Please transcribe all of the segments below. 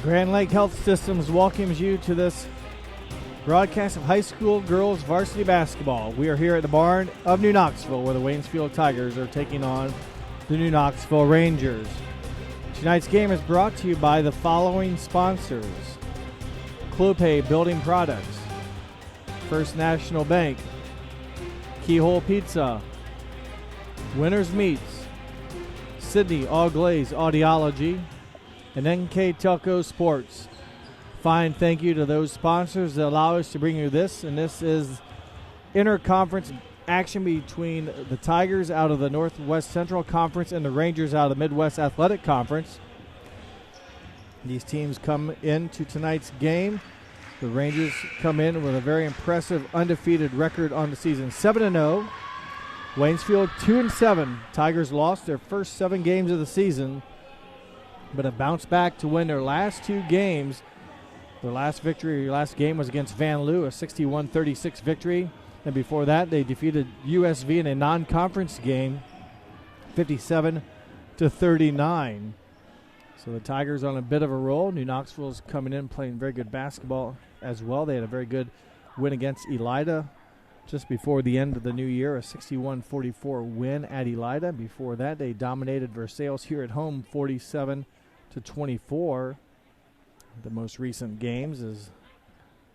Grand Lake Health Systems welcomes you to this broadcast of high school girls varsity basketball. We are here at the barn of New Knoxville, where the Waynesfield Tigers are taking on the New Knoxville Rangers. Tonight's game is brought to you by the following sponsors: Clopay Building Products, First National Bank, Keyhole Pizza, Winners Meats, Sydney All Glaze Audiology, and NKTelco Sports. Fine thank you to those sponsors that allow us to bring you this, and this is interconference action between the Tigers out of the Northwest Central Conference and the Rangers out of the Midwest Athletic Conference. These teams come into tonight's game. The Rangers come in with a very impressive undefeated record on the season, 7-0. Waynesfield 2-7. Tigers lost their first 7 games of the season, but have bounced back to win their last 2 games. Their last game was against Van Loo, a 61-36 victory. And before that, they defeated USV in a non-conference game, 57-39. So the Tigers on a bit of a roll. New Knoxville's coming in playing very good basketball as well. They had a very good win against Elida just before the end of the new year, a 61-44 win at Elida. Before that, they dominated Versailles here at home, 47-24. The most recent games is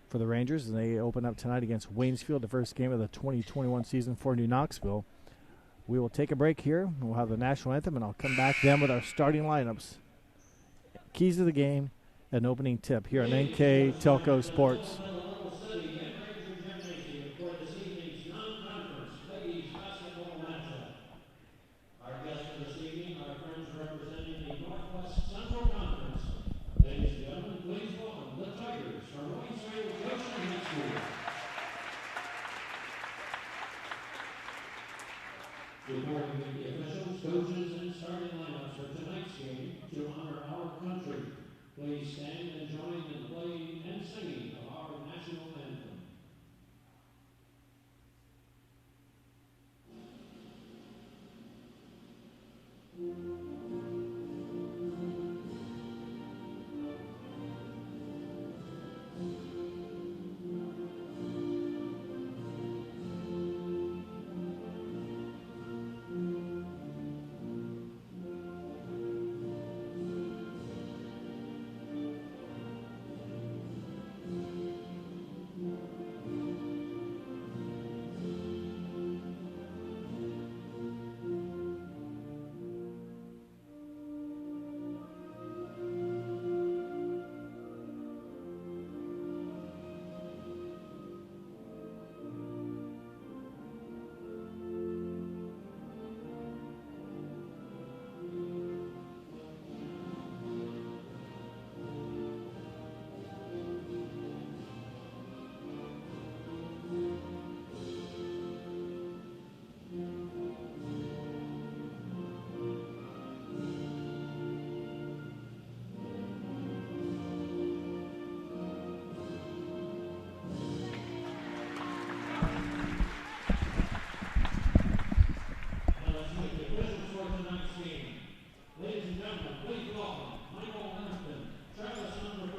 for the Rangers, and they open up tonight against Waynesfield, the first game of the 2021 season for New Knoxville. We will take a break here. We'll have the national anthem, and I'll come back then with our starting lineups, keys of the game, and opening tip here on NKTelco Sports. Good morning, media officials, coaches, and starting lineups for tonight's game to honor our country. Please stand and join in the playing and singing of our national anthem.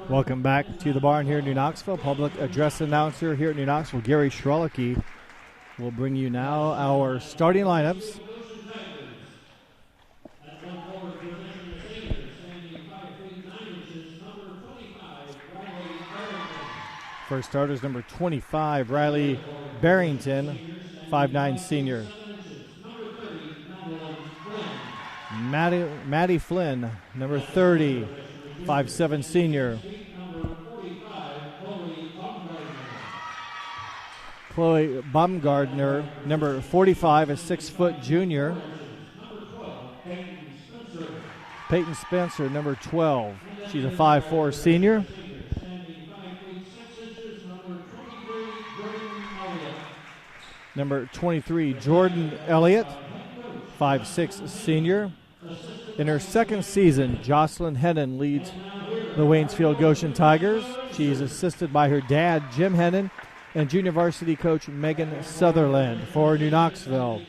Welcome back to the barn here in New Knoxville. Public address announcer here at New Knoxville, Gary Schrelicki, will bring you now our starting lineups. First starter is number 25, Riley Barrington, 5'9" senior. Maddie Flynn, number 30, 5'7" senior. Chloe Baumgardner, number 45, a 6' junior. Peyton Spencer, number 12. She's a 5'4" senior. Number 23, Jordan Elliott, 5'6" senior. In her second season, Jocelyn Hennon leads the Waynesfield-Goshen Tigers. She is assisted by her dad, Jim Hennon, and junior varsity coach Megan Sutherland for New Knoxville.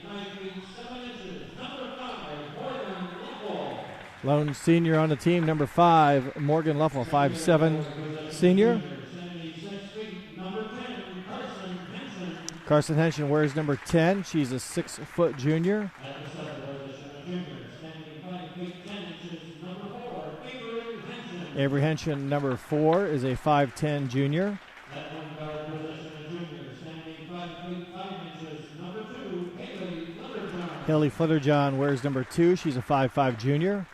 Lone senior on the team, number 5, Morgan Luffel, 5'7", senior. Carson Henshin wears number 10. She's a 6-foot junior. Avery Henshin, number 4, is a 5'10" junior. Haley Flutterjohn wears number 2. She's a 5'5" junior.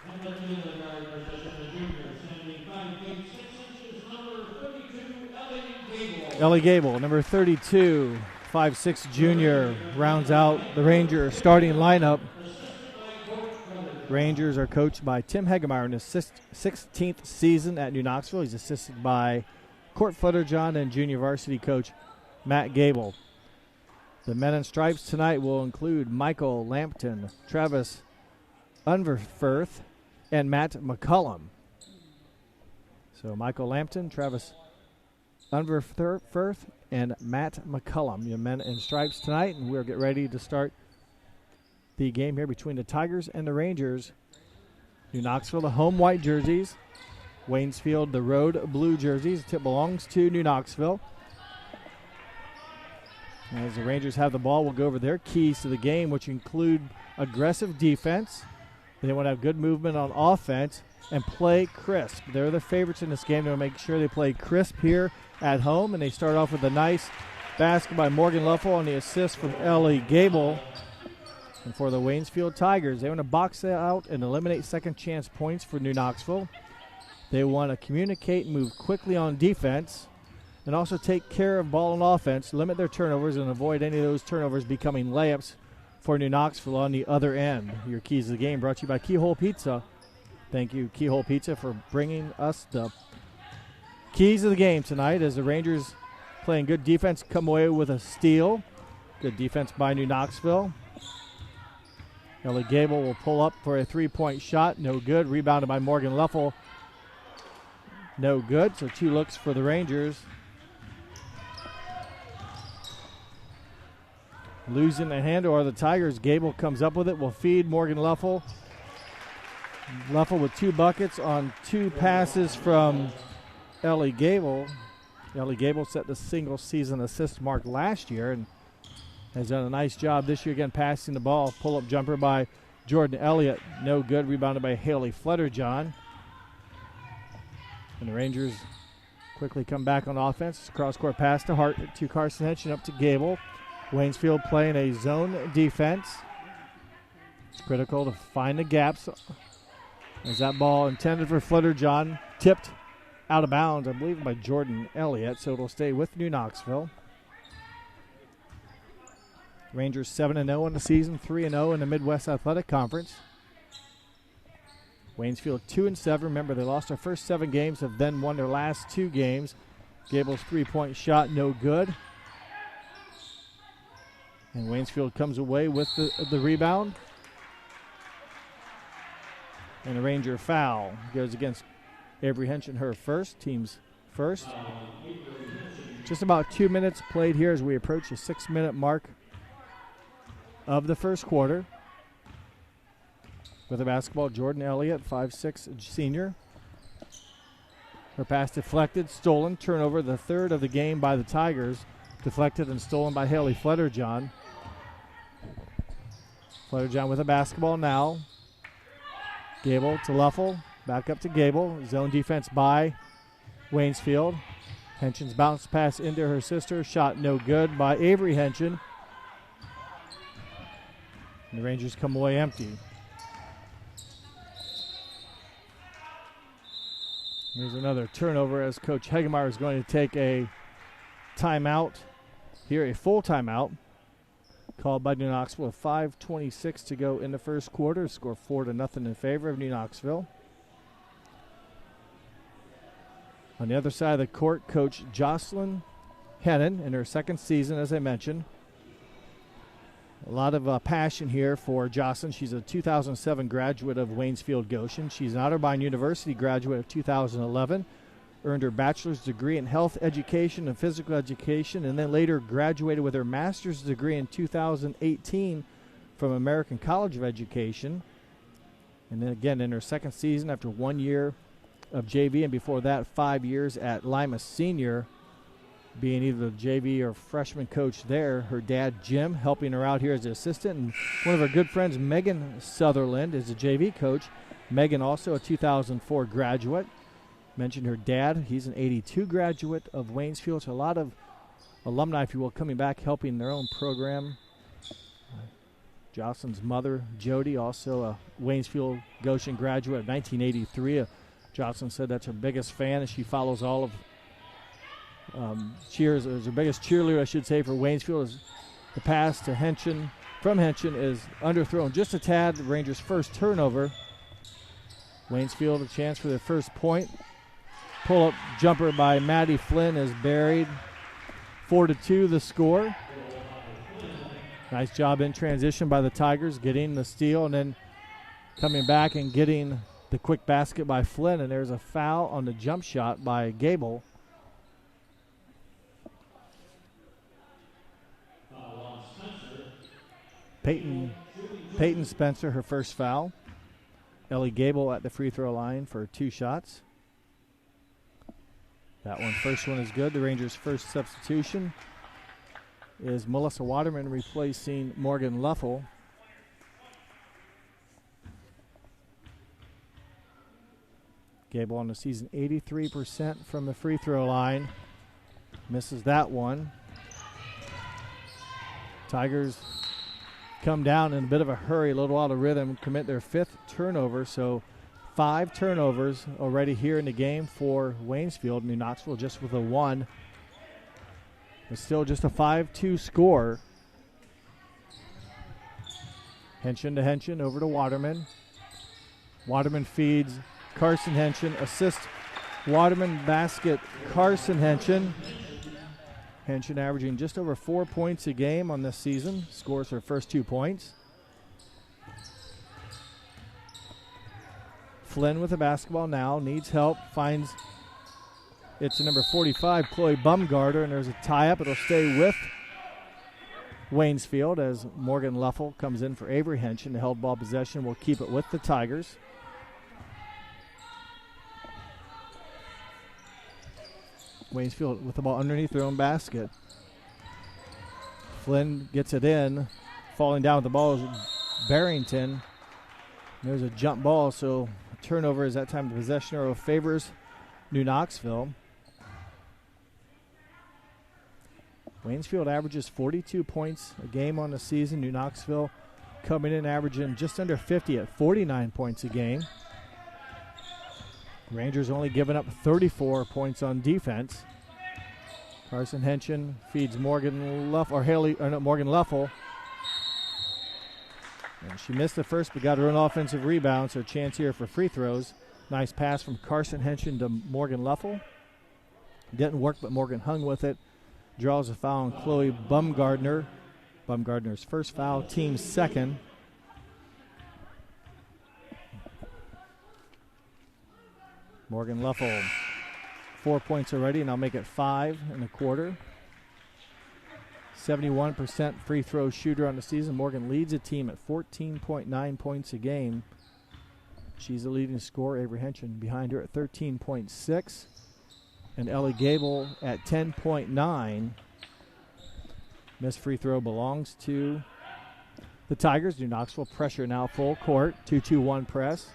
Ellie Gable, number 32, 5'6" junior, rounds out the Rangers starting lineup. Rangers are coached by Tim Hegemeyer in his 16th season at New Knoxville. He's assisted by Court Flutterjohn and junior varsity coach Matt Gable. The men in stripes tonight will include Michael Lampton, Travis Unverfirth, and Matt McCullum. So Michael Lampton, Travis Unverfirth, and Matt McCullum, your men in stripes tonight, and we'll get ready to start the game here between the Tigers and the Rangers. New Knoxville, the home white jerseys. Waynesfield, the road blue jerseys. The tip belongs to New Knoxville. As the Rangers have the ball, we'll go over their keys to the game, which include aggressive defense. They want to have good movement on offense and play crisp. They're the favorites in this game. They'll make sure they play crisp here at home, and they start off with a nice basket by Morgan Luffel on the assist from Ellie Gable. And for the Waynesfield Tigers, they want to box out and eliminate second chance points for New Knoxville. They want to communicate and move quickly on defense and also take care of ball and offense, limit their turnovers, and avoid any of those turnovers becoming layups for New Knoxville on the other end. Your keys to the game brought to you by Keyhole Pizza. Thank you, Keyhole Pizza, for bringing us the keys of the game tonight as the Rangers playing good defense come away with a steal. Good defense by New Knoxville. Ellie Gable will pull up for a three-point shot. No good. Rebounded by Morgan Luffel. No good. So 2 looks for the Rangers. Losing the handle are the Tigers. Gable comes up with it. Will feed Morgan Luffel. Luffel with 2 buckets on 2 passes from Ellie Gable. Ellie Gable set the single-season assist mark last year and has done a nice job this year again passing the ball. Pull-up jumper by Jordan Elliott. No good. Rebounded by Haley Flutterjohn. And the Rangers quickly come back on offense. Cross-court pass to Carson Henshin up to Gable. Waynesfield playing a zone defense. It's critical to find the gaps. As that ball intended for Flutterjohn, tipped out of bounds, I believe, by Jordan Elliott, so it'll stay with New Knoxville. Rangers 7-0 in the season, 3-0 in the Midwest Athletic Conference. Waynesfield 2-7. Remember, they lost their first 7 games, have then won their last 2 games. Gable's three-point shot, no good. And Waynesfield comes away with the rebound. And a Ranger foul goes against Avery Henshin, her first, team's first. Just about 2 minutes played here as we approach the 6-minute mark of the first quarter. With the basketball, Jordan Elliott, 5'6", senior. Her pass deflected, stolen, turnover, the third of the game by the Tigers. Deflected and stolen by Haley Flutterjohn. Flutterjohn with the basketball now. Gable to Luffel, back up to Gable. Zone defense by Waynesfield. Henshin's bounce pass into her sister, shot no good by Avery Henshin. And the Rangers come away empty. Here's another turnover as Coach Hegemeyer is going to take a timeout. Here, a full timeout called by New Knoxville with 5:26 to go in the first quarter. Score 4-0 in favor of New Knoxville. On the other side of the court, Coach Jocelyn Hennon in her second season, as I mentioned. A lot of passion here for Jocelyn. She's a 2007 graduate of Waynesfield-Goshen. She's an Otterbein University graduate of 2011. Earned her bachelor's degree in health education and physical education, and then later graduated with her master's degree in 2018 from American College of Education. And then again in her second season after 1 year of JV, and before that 5 years at Lima Senior, being either the JV or freshman coach there. Her dad, Jim, helping her out here as an assistant. And one of her good friends, Megan Sutherland, is a JV coach. Megan also a 2004 graduate. Mentioned her dad. He's an 82 graduate of Waynesfield. So a lot of alumni, if you will, coming back, helping their own program. Jocelyn's mother, Jody, also a Waynesfield-Goshen graduate of 1983. Jocelyn said that's her biggest fan, and she follows all of cheers. Is her biggest cheerleader, I should say, for Waynesfield. Is the pass to Henshin from Henshin is underthrown just a tad. The Rangers' first turnover. Waynesfield a chance for their first point. Pull-up jumper by Maddie Flynn is buried. 4-2 the score. Nice job in transition by the Tigers, getting the steal and then coming back and getting the quick basket by Flynn. And there's a foul on the jump shot by Gable. Peyton Spencer, her first foul. Ellie Gable at the free throw line for 2 shots. That one, first one is good. The Rangers' first substitution is Melissa Waterman replacing Morgan Luffel. Gable on the season 83% from the free throw line. Misses that one. Tigers come down in a bit of a hurry, a little out of rhythm, commit their 5th turnover. So 5 turnovers already here in the game for Waynesfield. New Knoxville just with a 1. But still just a 5-2 score. Henshin to Henshin, over to Waterman. Waterman feeds Carson Henshin. Assist Waterman, basket Carson Henshin. Henshin averaging just over 4 points a game on this season. Scores her first 2 points. Flynn with the basketball now. Needs help. Finds it's number 45, Chloe Bumgarter, and there's a tie-up. It'll stay with Waynesfield as Morgan Luffel comes in for Avery Henshin. The held ball possession will keep it with the Tigers. Waynesfield with the ball underneath their own basket. Flynn gets it in. Falling down with the ball is Barrington. There's a jump ball, so a turnover is that time the possession arrow favors New Knoxville. Waynesfield averages 42 points a game on the season. New Knoxville coming in averaging just under 50 at 49 points a game. Rangers only giving up 34 points on defense. Carson Henshin feeds Morgan Luffel. And she missed the first, but got her own offensive rebound, so a chance here for free throws. Nice pass from Carson Henshin to Morgan Luffel. Didn't work, but Morgan hung with it. Draws a foul on Chloe Bumgardner. Bumgardner's first foul, team's second. Morgan Luffel, 4 points already, and I'll make it 5 in the quarter. 71% free throw shooter on the season. Morgan leads the team at 14.9 points a game. She's the leading scorer. Avery Henshin behind her at 13.6. And Ellie Gable at 10.9. Missed free throw belongs to the Tigers. New Knoxville pressure now full court. 2-2-1 press.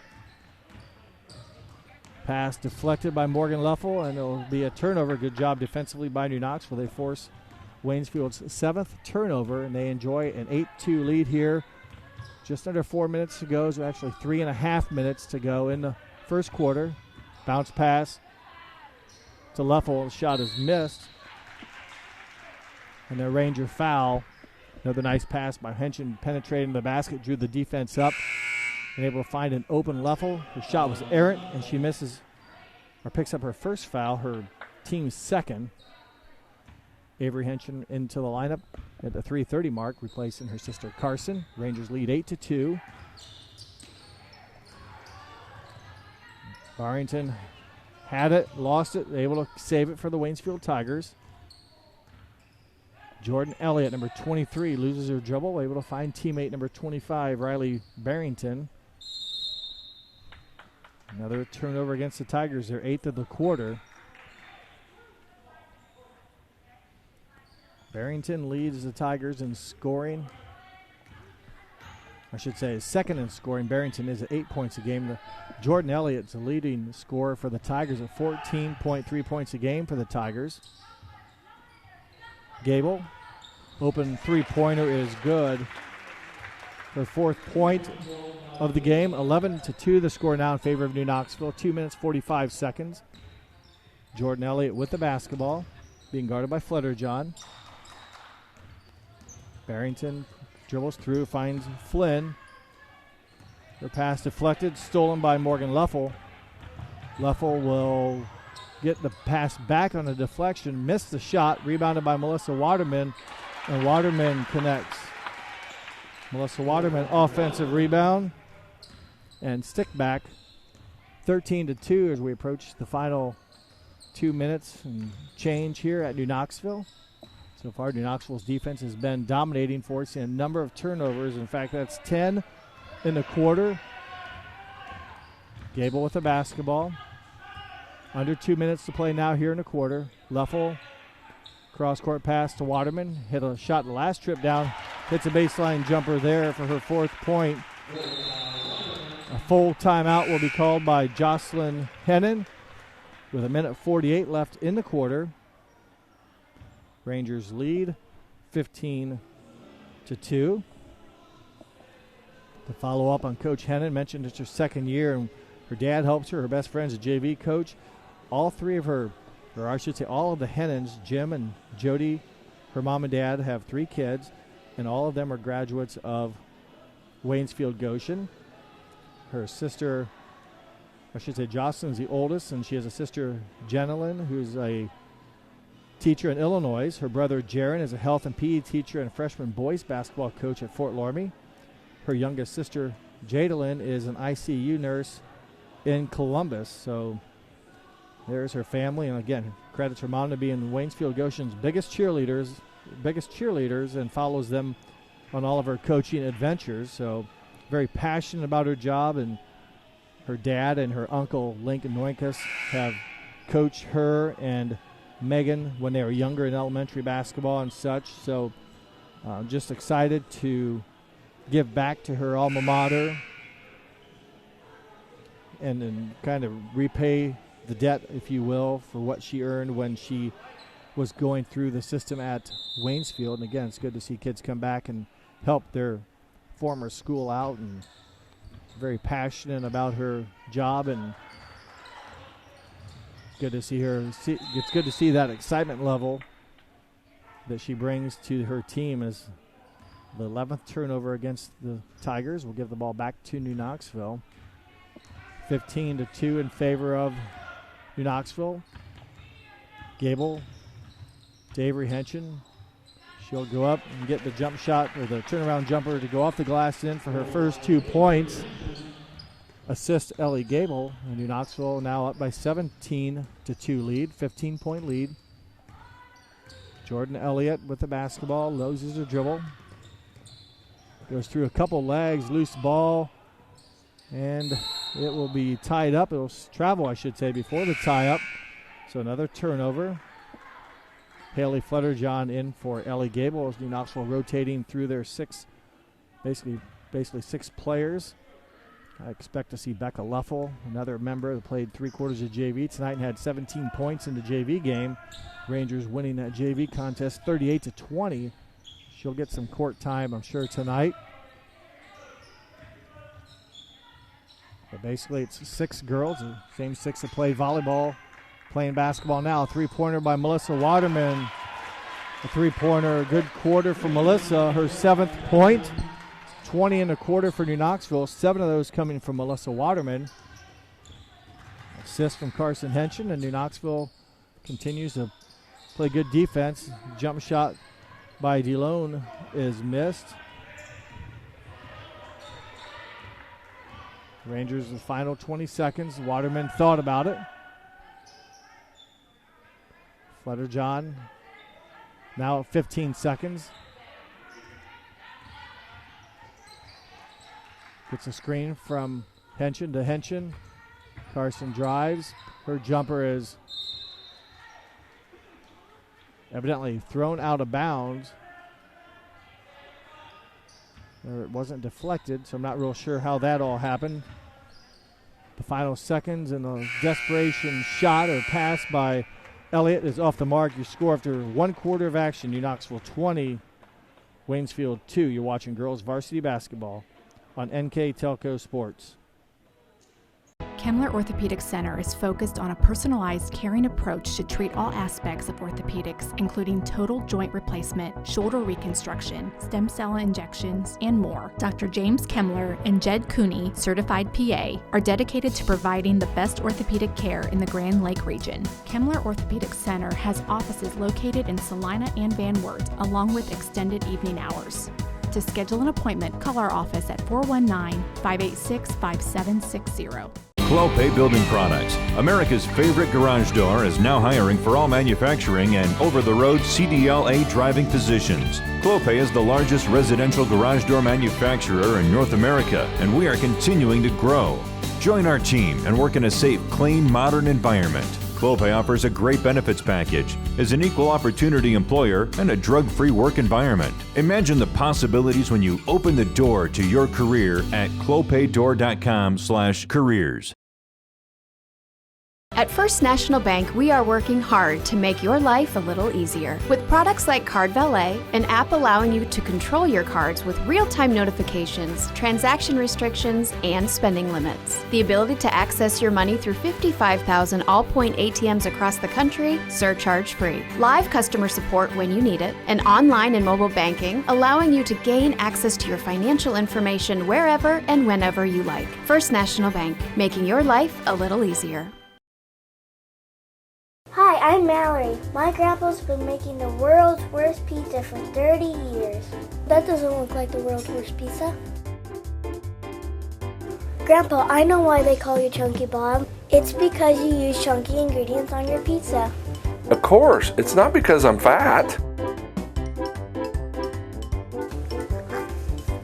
Pass deflected by Morgan Luffel, and it'll be a turnover. Good job defensively by New Knoxville. They force Waynesfield's 7th turnover, and they enjoy an 8-2 lead here. Just under 4 minutes to go. So actually 3.5 minutes to go in the first quarter. Bounce pass to Luffel. The shot is missed. And a Ranger foul. Another nice pass by Henshin penetrating the basket, drew the defense up. And able to find an open Luffel. Her shot was errant, and she misses or picks up her first foul, her team's second. Avery Henshin into the lineup at the 3:30 mark, replacing her sister Carson. Rangers lead 8-2. Barrington had it, lost it, able to save it for the Waynesfield Tigers. Jordan Elliott, number 23, loses her dribble, able to find teammate number 25, Riley Barrington. Another turnover against the Tigers, their 8th of the quarter. Barrington leads the Tigers in scoring. I should say second in scoring. Barrington is at 8 points a game. Jordan Elliott's the leading scorer for the Tigers at 14.3 points a game for the Tigers. Gable, open three-pointer is good. Her 4th point of the game, 11-2 the score now in favor of New Knoxville. 2 minutes, 45 seconds. Jordan Elliott with the basketball, being guarded by Flutterjohn. Barrington dribbles through, finds Flynn. Her pass deflected, stolen by Morgan Leffel. Leffel will get the pass back on a deflection, missed the shot, rebounded by Melissa Waterman, and Waterman connects. Melissa Waterman, offensive rebound and stick back. 13-2 as we approach the final 2 minutes and change here at New Knoxville. So far, New Knoxville's defense has been dominating, forcing a number of turnovers. In fact, that's 10 in the quarter. Gable with the basketball. Under 2 minutes to play now here in the quarter. Leffel, cross-court pass to Waterman. Hit a shot the last trip down. Hits a baseline jumper there for her 4th point. A full timeout will be called by Jocelyn Hennon with 1:48 left in the quarter. Rangers lead 15-2. To follow up on Coach Hennon, mentioned it's her 2nd year, and her dad helps her. Her best friend's a JV coach. All three of her, or I should say all of the Hennons, Jim and Jody, her mom and dad have 3 kids, and all of them are graduates of Waynesfield-Goshen. Her sister, I should say Jocelyn's the oldest, and she has a sister, Jenilyn, who's a teacher in Illinois. Her brother, Jaron, is a health and PE teacher and freshman boys basketball coach at Fort Laramie. Her youngest sister, Jadalyn, is an ICU nurse in Columbus. So there's her family. And again, credits her mom to being Waynesfield-Goshen's biggest cheerleaders, and follows them on all of her coaching adventures. So very passionate about her job, and her dad and her uncle, Lincoln Noinkus, have coached her and Megan when they were younger in elementary basketball and such. So just excited to give back to her alma mater and then kind of repay the debt, if you will, for what she earned when she was going through the system at Waynesfield. And again, it's good to see kids come back and help their former school out, and very passionate about her job, and good to see her. It's good to see that excitement level that she brings to her team. As the 11th turnover against the Tigers will give the ball back to New Knoxville. 15-2 in favor of New Knoxville. Gable to Avery Henson. She'll go up and get the jump shot, or the turnaround jumper, to go off the glass in for her first 2 points. Assist Ellie Gable, and New Knoxville now up by 17-2 lead, 15-point lead. Jordan Elliott with the basketball, loses her dribble. Goes through a couple legs, loose ball, and it will be tied up. It will travel, I should say, before the tie-up. So another turnover. Haley Flutterjohn in for Ellie Gable as New Knoxville rotating through their basically 6 players. I expect to see Becca Leffel, another member that played 3 quarters of JV tonight and had 17 points in the JV game. Rangers winning that JV contest 38-20. She'll get some court time, I'm sure, tonight. But basically it's 6 girls, the same 6 that play volleyball, playing basketball now. 3-pointer by Melissa Waterman. A 3-pointer, good quarter for Melissa, her 7th point. 20 in the quarter for New Knoxville, 7 of those coming from Melissa Waterman. Assist from Carson Henson, and New Knoxville continues to play good defense. Jump shot by DeLone is missed. Rangers the final 20 seconds. Waterman thought about it. Flutterjohn now at 15 seconds. Gets a screen from Henson to Henson. Carson drives. Her jumper is evidently thrown out of bounds. Or it wasn't deflected, so I'm not real sure how that all happened. The final seconds and a desperation shot or pass by Elliott is off the mark. Your score after 1 quarter of action, New Knoxville 20, Waynesfield 2. You're watching girls varsity basketball on NKTelco Sports. Kemmler Orthopedic Center is focused on a personalized, caring approach to treat all aspects of orthopedics, including total joint replacement, shoulder reconstruction, stem cell injections, and more. Dr. James Kemmler and Jed Cooney, certified PA, are dedicated to providing the best orthopedic care in the Grand Lake region. Kemmler Orthopedic Center has offices located in Salina and Van Wert, along with extended evening hours. To schedule an appointment, call our office at 419-586-5760. Clopay Building Products, America's favorite garage door, is now hiring for all manufacturing and over-the-road CDLA driving positions. Clopay is the largest residential garage door manufacturer in North America, and we are continuing to grow. Join our team and work in a safe, clean, modern environment. Clopay offers a great benefits package, is an equal opportunity employer, and a drug-free work environment. Imagine the possibilities when you open the door to your career at clopaydoor.com/careers. At First National Bank, we are working hard to make your life a little easier. With products like Card Valet, an app allowing you to control your cards with real-time notifications, transaction restrictions, and spending limits. The ability to access your money through 55,000 all-point ATMs across the country, surcharge-free. Live customer support when you need it. And online and mobile banking, allowing you to gain access to your financial information wherever and whenever you like. First National Bank, making your life a little easier. Hi, I'm Mallory. My grandpa's been making the world's worst pizza for 30 years. That doesn't look like the world's worst pizza. Grandpa, I know why they call you Chunky Bob. It's because you use chunky ingredients on your pizza. Of course, it's not because I'm fat.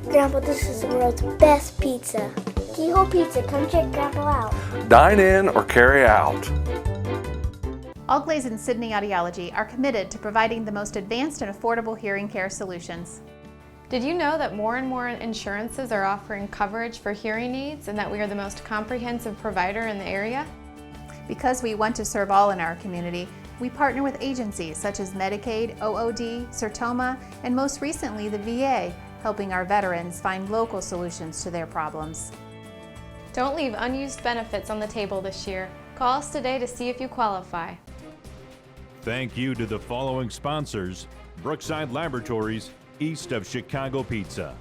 Grandpa, this is the world's best pizza. Keyhole Pizza, come check Grandpa out. Dine in or carry out. Allglaze and Sydney Audiology are committed to providing the most advanced and affordable hearing care solutions. Did you know that more and more insurances are offering coverage for hearing aids and that we are the most comprehensive provider in the area? Because we want to serve all in our community, we partner with agencies such as Medicaid, OOD, Sertoma, and most recently the VA, helping our veterans find local solutions to their problems. Don't leave unused benefits on the table this year. Call us today to see if you qualify. Thank you to the following sponsors: Brookside Laboratories, east of Chicago Pizza.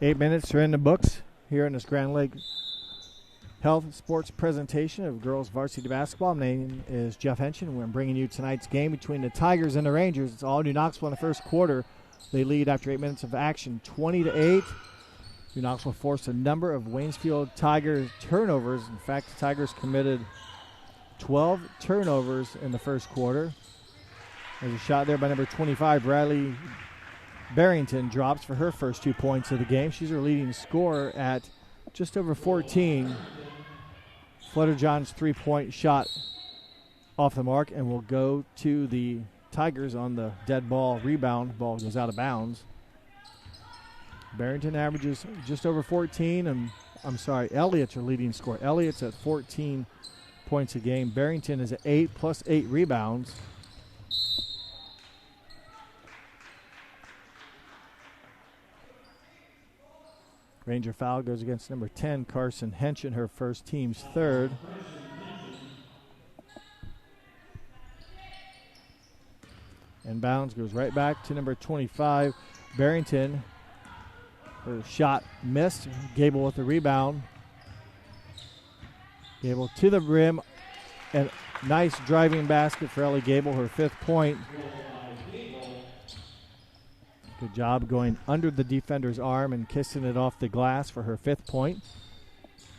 8 minutes are in the books here in this Grand Lake Health Sports presentation of girls varsity basketball. My name is Jeff Henshin. We're bringing you tonight's game between the Tigers and the Rangers. It's all New Knoxville in the first quarter. They lead after 8 minutes of action, 20-8. New Knoxville forced a number of Waynesfield Tigers turnovers. In fact, the Tigers committed 12 turnovers in the first quarter. There's a shot there by number 25, Bradley Barrington, drops for her first 2 points of the game. She's her leading scorer at just over 14. Flutter John's three-point shot off the mark and will go to the Tigers on the dead ball rebound. Ball goes out of bounds. Barrington averages just over 14, and Elliott's her leading scorer. Elliott's at 14 points a game. Barrington is at 8 plus 8 rebounds. Ranger foul goes against number 10, Carson Henshin, her first, team's third. And bounds goes right back to number 25, Barrington. Her shot missed. Gable with the rebound. Gable to the rim. And nice driving basket for Ellie Gable, her 5th point. Good job going under the defender's arm and kissing it off the glass for her 5th point.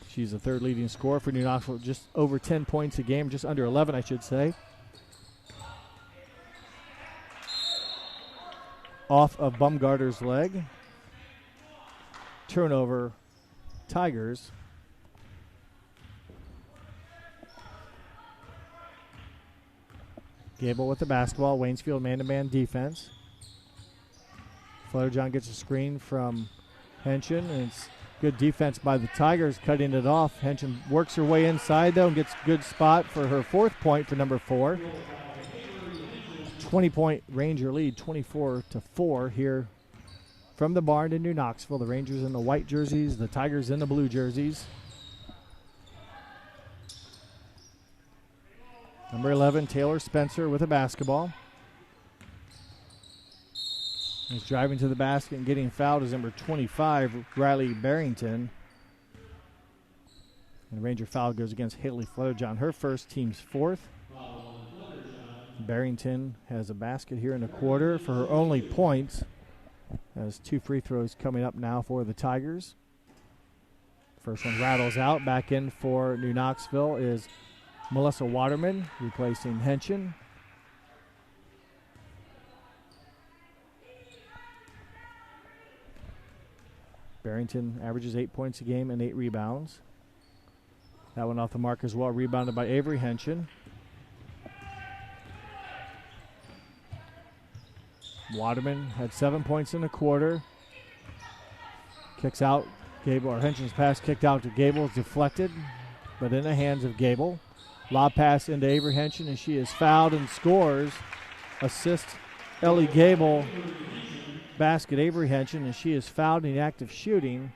She's the 3rd leading scorer for New Knoxville, just over 10 points a game, just under 11, I should say. Off of Bumgarter's leg. Turnover Tigers. Gable with the basketball. Waynesfield man-to-man defense. Flutterjohn gets a screen from Henshin, and it's good defense by the Tigers, cutting it off. Henshin works her way inside, though, and gets a good spot for her 4th point for number 4. 20-point Ranger lead, 24-4 here from the barn in New Knoxville. The Rangers in the white jerseys, the Tigers in the blue jerseys. Number 11, Taylor Spencer with a basketball. He's driving to the basket and getting fouled is number 25, Riley Barrington. And the Ranger foul goes against Haley Flutterjohn, her first, team's 4th. Barrington has a basket here in the quarter for her only points. Has 2 free throws coming up now for the Tigers. First one rattles out. Back in for New Knoxville is Melissa Waterman, replacing Henshin. Barrington averages 8 points a game and 8 rebounds. That one off the mark as well, rebounded by Avery Henshin. Waterman had 7 points in the quarter. Kicks out Gable, or Henshin's pass kicked out to Gable, is deflected, but in the hands of Gable. Lob pass into Avery Henshin, and she is fouled and scores. Assist Ellie Gable. Basket Avery Henshin, and she is fouled in the act of shooting.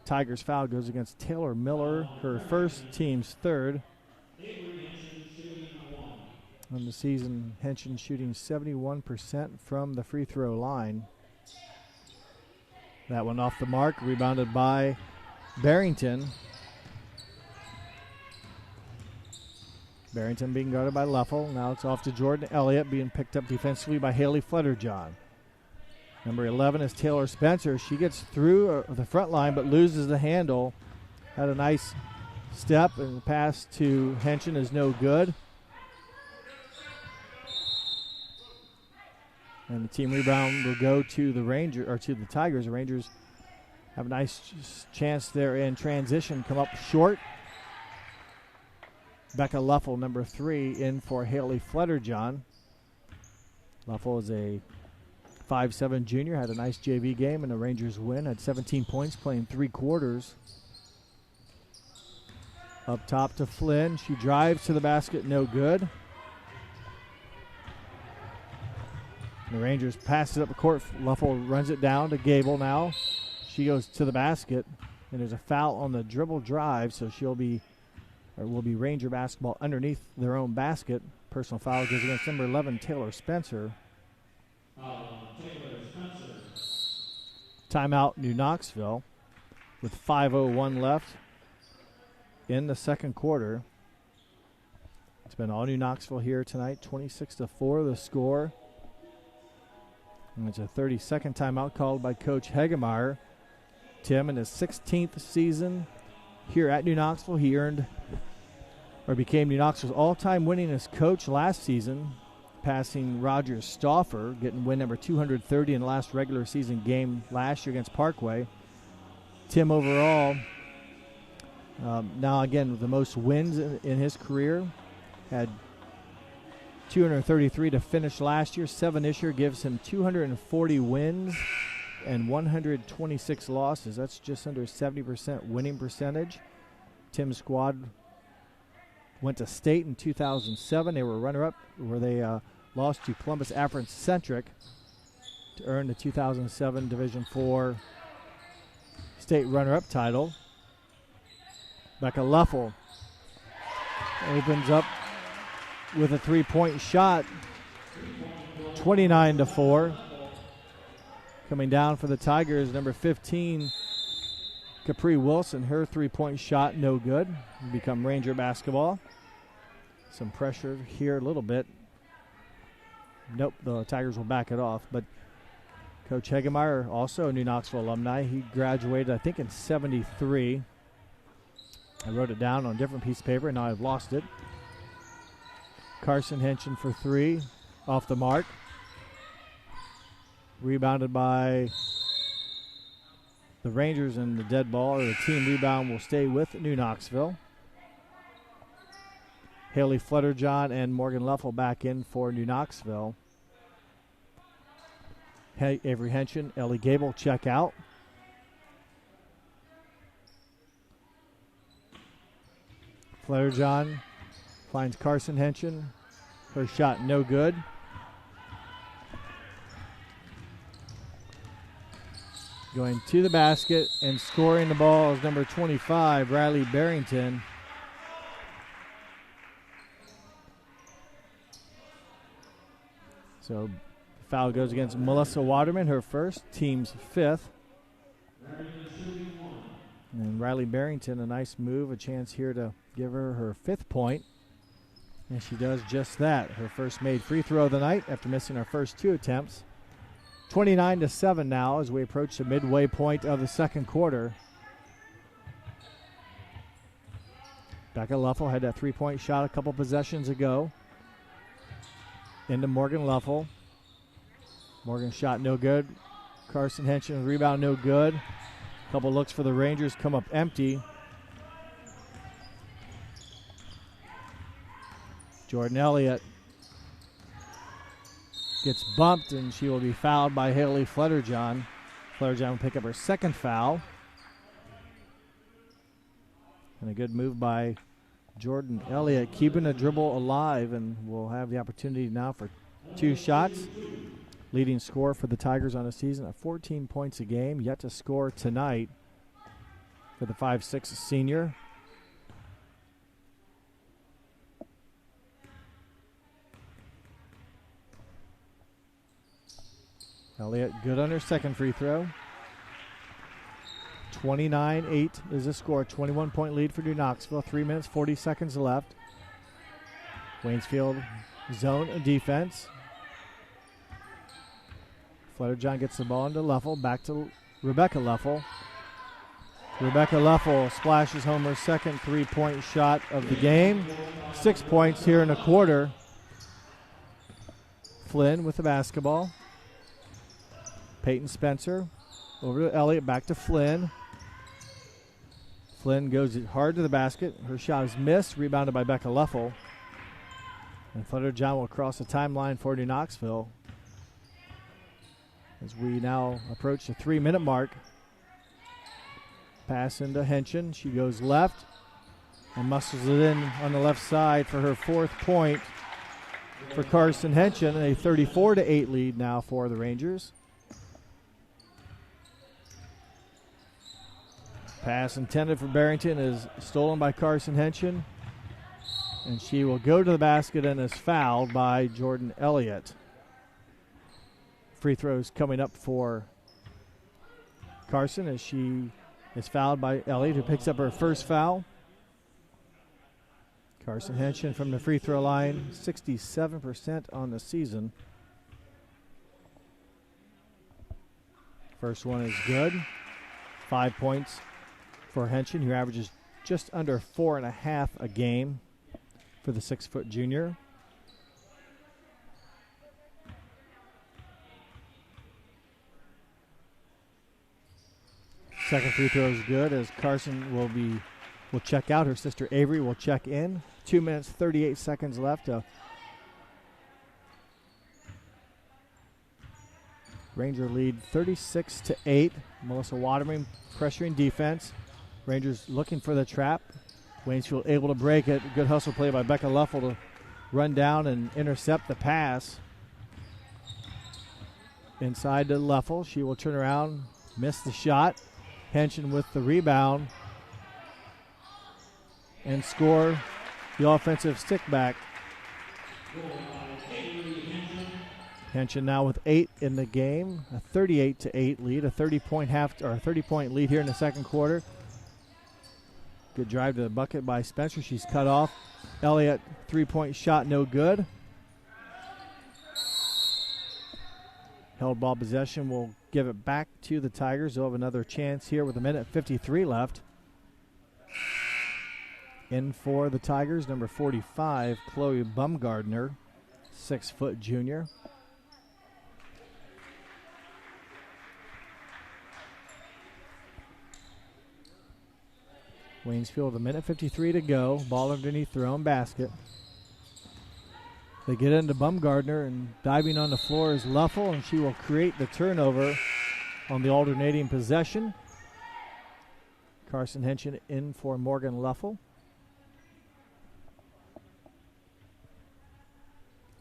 Tigers foul goes against Taylor Miller, her first, team's 3rd. On the season, Henshin shooting 71% from the free throw line. That one off the mark, rebounded by Barrington. Barrington being guarded by Leffel. Now it's off to Jordan Elliott, being picked up defensively by Haley Flutterjohn. Number 11 is Taylor Spencer. She gets through the front line but loses the handle. Had a nice step, and the pass to Henshin is no good. And the team rebound will go to the Tigers. The Rangers have a nice chance there in transition, come up short. Becca Leffel, number 3, in for Haley Flutterjohn. Leffel is a 5'7" junior, had a nice JV game, and the Rangers win. Had 17 points, playing 3 quarters. Up top to Flynn. She drives to the basket, no good. And the Rangers pass it up the court. Leffel runs it down to Gable now. She goes to the basket, and there's a foul on the dribble drive, so will be Ranger basketball underneath their own basket. Personal foul goes against number 11, Taylor Spencer. Timeout, New Knoxville, with 5:01 left in the second quarter. It's been all New Knoxville here tonight, 26-4 the score. And it's a 30-second timeout called by Coach Hegemeyer. Tim, in his 16th season here at New Knoxville, he became New Knoxville's all-time winningest coach last season, passing Roger Stauffer, getting win number 230 in the last regular season game last year against Parkway. Tim overall, now again, the most wins in his career, had 233 to finish last year. 7 this year gives him 240 wins and 126 losses. That's just under 70% winning percentage. Tim's squad went to state in 2007. They were runner-up, where they lost to Columbus Afro-Centric to earn the 2007 Division IV state runner-up title. Becca Leffel opens up with a 3-point shot, 29-4. Coming down for the Tigers, number 15, Capri Wilson. Her 3-point shot, no good. Become Ranger basketball. Some pressure here a little bit. Nope, the Tigers will back it off. But Coach Hegemeyer, also a New Knoxville alumni. He graduated, I think, in 73. I wrote it down on a different piece of paper, and now I've lost it. Carson Henshin for 3, off the mark. Rebounded by the Rangers, and the dead ball or the team rebound will stay with New Knoxville. Haley Flutterjohn and Morgan Leffel back in for New Knoxville. Avery Henson, Ellie Gable check out. Flutterjohn finds Carson Henson. Her shot no good. Going to the basket and scoring the ball is number 25, Riley Barrington. So foul goes against Melissa Waterman, her first, team's fifth. And Riley Barrington, a nice move, a chance here to give her fifth point. And she does just that. Her first made free throw of the night after missing her first two attempts. 29-7 now as we approach the midway point of the second quarter. Becca Leffel had that three-point shot a couple possessions ago. Into Morgan Leffel. Morgan shot no good. Carson Henson rebound no good. A couple looks for the Rangers come up empty. Jordan Elliott gets bumped, and she will be fouled by Haley Flutterjohn. Flutterjohn will pick up her second foul. And a good move by Jordan Elliott, keeping the dribble alive, and will have the opportunity now for two shots. Leading scorer for the Tigers on the season at 14 points a game, yet to score tonight for the 5'6" senior. Elliott good on her second free throw. 29-8 is the score. 21-point lead for New Knoxville. 3 minutes, 40 seconds left. Waynesfield zone defense. Flutterjohn gets the ball into Leffel. Back to Rebecca Leffel. Rebecca Leffel splashes home her second three-point shot of the game. 6 points here in a quarter. Flynn with the basketball. Peyton Spencer over to Elliott, back to Flynn. Flynn goes hard to the basket. Her shot is missed, rebounded by Becca Leffel. And Flutterjohn will cross the timeline for New Knoxville as we now approach the 3-minute mark. Pass into Henson. She goes left and muscles it in on the left side for her fourth point for Carson Henson. A 34-8 lead now for the Rangers. Pass intended for Barrington is stolen by Carson Henson, and she will go to the basket and is fouled by Jordan Elliott. Free throws coming up for Carson as she is fouled by Elliott, who picks up her first foul. Carson Henson from the free throw line, 67% on the season. First one is good. 5 points for Henson, who averages just under 4.5 a game for the 6-foot junior. Second free throw is good as Carson will check out. Her sister Avery will check in. 2 minutes, 38 seconds left. Ranger lead 36-8. Melissa Waterman pressuring defense. Rangers looking for the trap. Waynesfield able to break it. Good hustle play by Becca Leffel to run down and intercept the pass. Inside to Leffel. She will turn around, miss the shot. Henson with the rebound and score the offensive stick back. Henson now with 8 in the game, a 38-8 lead, a 30-point lead here in the second quarter. Good drive to the bucket by Spencer. She's cut off. Elliott, three-point shot, no good. Held ball possession will give it back to the Tigers. They'll have another chance here with 1:53 left. In for the Tigers, number 45, Chloe Bumgardner, 6-foot junior. Waynesfield, 1:53 to go. Ball underneath their own basket. They get into Bumgardner, and diving on the floor is Luffel, and she will create the turnover on the alternating possession. Carson Henson in for Morgan Luffel.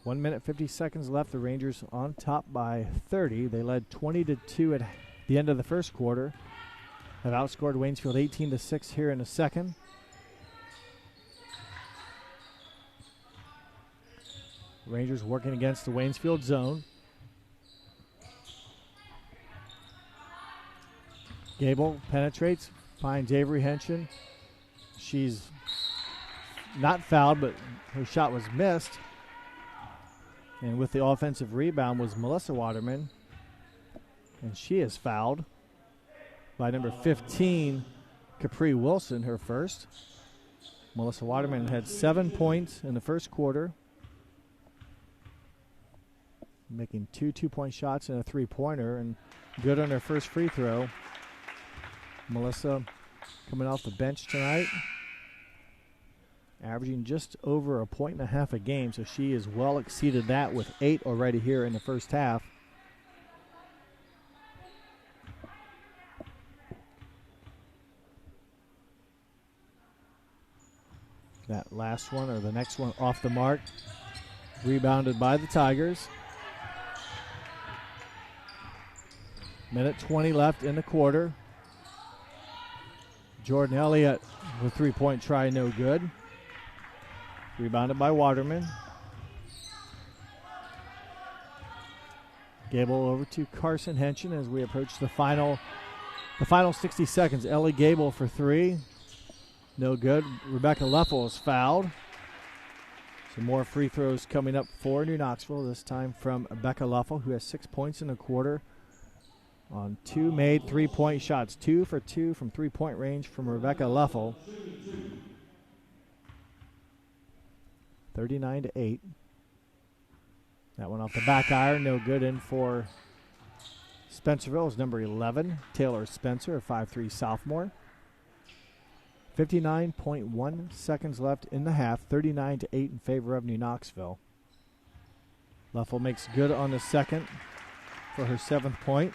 1 minute, 50 seconds left. The Rangers on top by 30. They led 20-2 at the end of the first quarter. Have outscored Waynesfield 18-6 here in the second. Rangers working against the Waynesfield zone. Gable penetrates, finds Avery Henson. She's not fouled, but her shot was missed. And with the offensive rebound was Melissa Waterman. And she is fouled by number 15, Capri Wilson, her first. Melissa Waterman had 7 points in the first quarter, making 2 two-point shots and a three-pointer, and good on her first free throw. Melissa coming off the bench tonight, averaging just over 1.5 points a game, so she has well exceeded that with 8 already here in the first half. That last one, or the next one, off the mark. Rebounded by the Tigers. Minute 20 left in the quarter. Jordan Elliott with three-point try, no good. Rebounded by Waterman. Gable over to Carson Henson as we approach the final 60 seconds. Ellie Gable for three. No good. Rebecca Luffel is fouled. Some more free throws coming up for New Knoxville, this time from Rebecca Luffel, who has 6 points in the quarter on 2 made three-point shots. 2 for 2 from three-point range from Rebecca Luffel. 39-8. That one off the back iron, no good. In for Spencerville is number 11, Taylor Spencer, a 5'3 sophomore. 59.1 seconds left in the half, 39-8 in favor of New Knoxville. Luffel makes good on the second for her 7th point.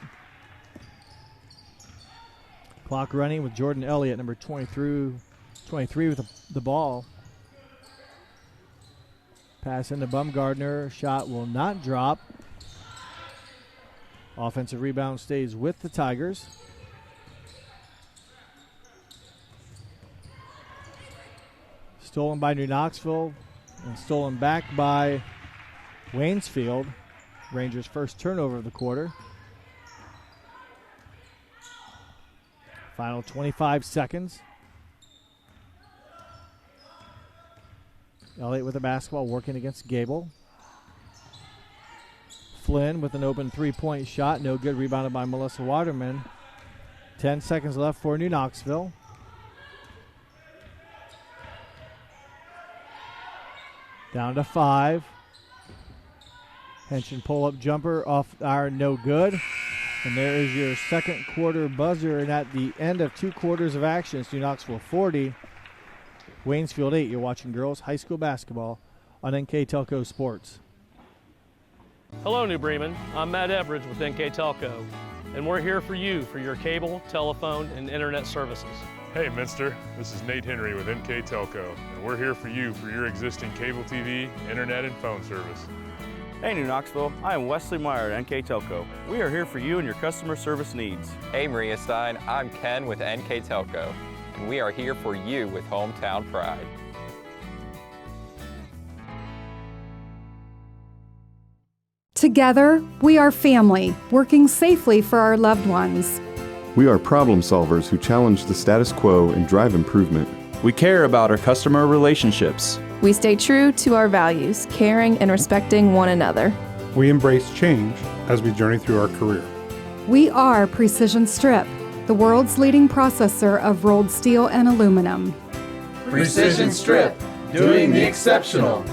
Clock running with Jordan Elliott, number 23 with the ball. Pass into Bumgardner. Shot will not drop. Offensive rebound stays with the Tigers. Stolen by New Knoxville and stolen back by Waynesfield. Rangers' first turnover of the quarter. Final 25 seconds. Elliott with the basketball, working against Gable. Flynn with an open three-point shot. No good. Rebounded by Melissa Waterman. 10 seconds left for New Knoxville. Down to 5. Henson pull-up jumper off iron, no good. And there is your second quarter buzzer. And at the end of 2 quarters of action, it's New Knoxville 40, Waynesfield 8. You're watching girls high school basketball on NKTelco Sports. Hello, New Bremen. I'm Matt Everidge with NKTelco, and we're here for you for your cable, telephone, and internet services. Hey, Minster. This is Nate Henry with NKTelco, and we're here for you for your existing cable TV, internet, and phone service. Hey, New Knoxville. I am Wesley Meyer at NKTelco. We are here for you and your customer service needs. Hey, Maria Stein. I'm Ken with NKTelco, and we are here for you with hometown pride. Together, we are family, working safely for our loved ones. We are problem solvers who challenge the status quo and drive improvement. We care about our customer relationships. We stay true to our values, caring and respecting one another. We embrace change as we journey through our career. We are Precision Strip, the world's leading processor of rolled steel and aluminum. Precision Strip, doing the exceptional.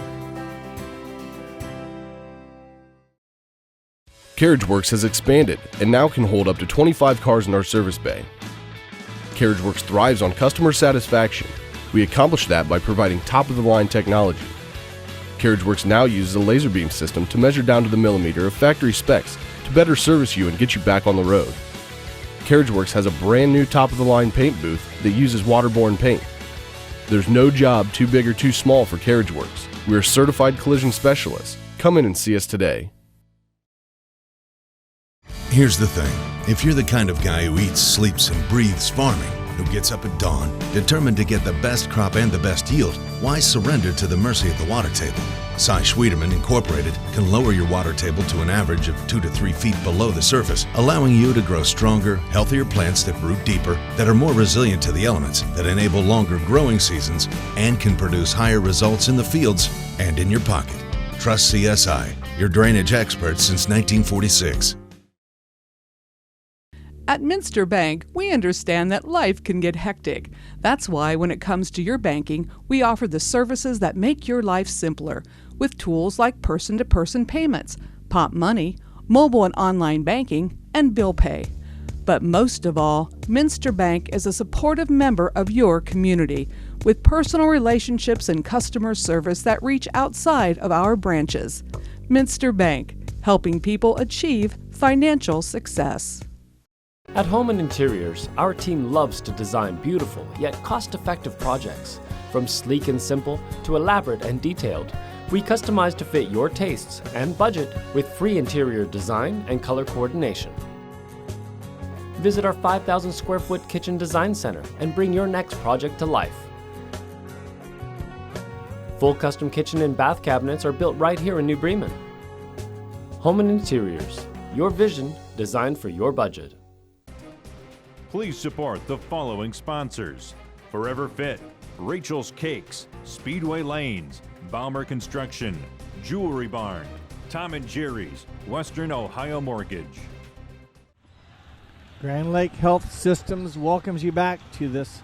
CarriageWorks has expanded and now can hold up to 25 cars in our service bay. CarriageWorks thrives on customer satisfaction. We accomplish that by providing top-of-the-line technology. CarriageWorks now uses a laser beam system to measure down to the millimeter of factory specs to better service you and get you back on the road. CarriageWorks has a brand new top-of-the-line paint booth that uses waterborne paint. There's no job too big or too small for CarriageWorks. We're certified collision specialists. Come in and see us today. Here's the thing. If you're the kind of guy who eats, sleeps, and breathes farming, who gets up at dawn, determined to get the best crop and the best yield, why surrender to the mercy of the water table? Cy Schwiedemann Incorporated can lower your water table to an average of 2 to 3 feet below the surface, allowing you to grow stronger, healthier plants that root deeper, that are more resilient to the elements, that enable longer growing seasons, and can produce higher results in the fields and in your pocket. Trust CSI, your drainage experts since 1946. At Minster Bank, we understand that life can get hectic. That's why when it comes to your banking, we offer the services that make your life simpler, with tools like person-to-person payments, Pop Money, mobile and online banking, and bill pay. But most of all, Minster Bank is a supportive member of your community, with personal relationships and customer service that reach outside of our branches. Minster Bank, helping people achieve financial success. At Home and Interiors, our team loves to design beautiful yet cost-effective projects. From sleek and simple to elaborate and detailed, we customize to fit your tastes and budget with free interior design and color coordination. Visit our 5,000 square foot kitchen design center and bring your next project to life. Full custom kitchen and bath cabinets are built right here in New Bremen. Home and Interiors, your vision designed for your budget. Please support the following sponsors: Forever Fit, Rachel's Cakes, Speedway Lanes, Baumer Construction, Jewelry Barn, Tom and Jerry's, Western Ohio Mortgage. Grand Lake Health Systems welcomes you back to this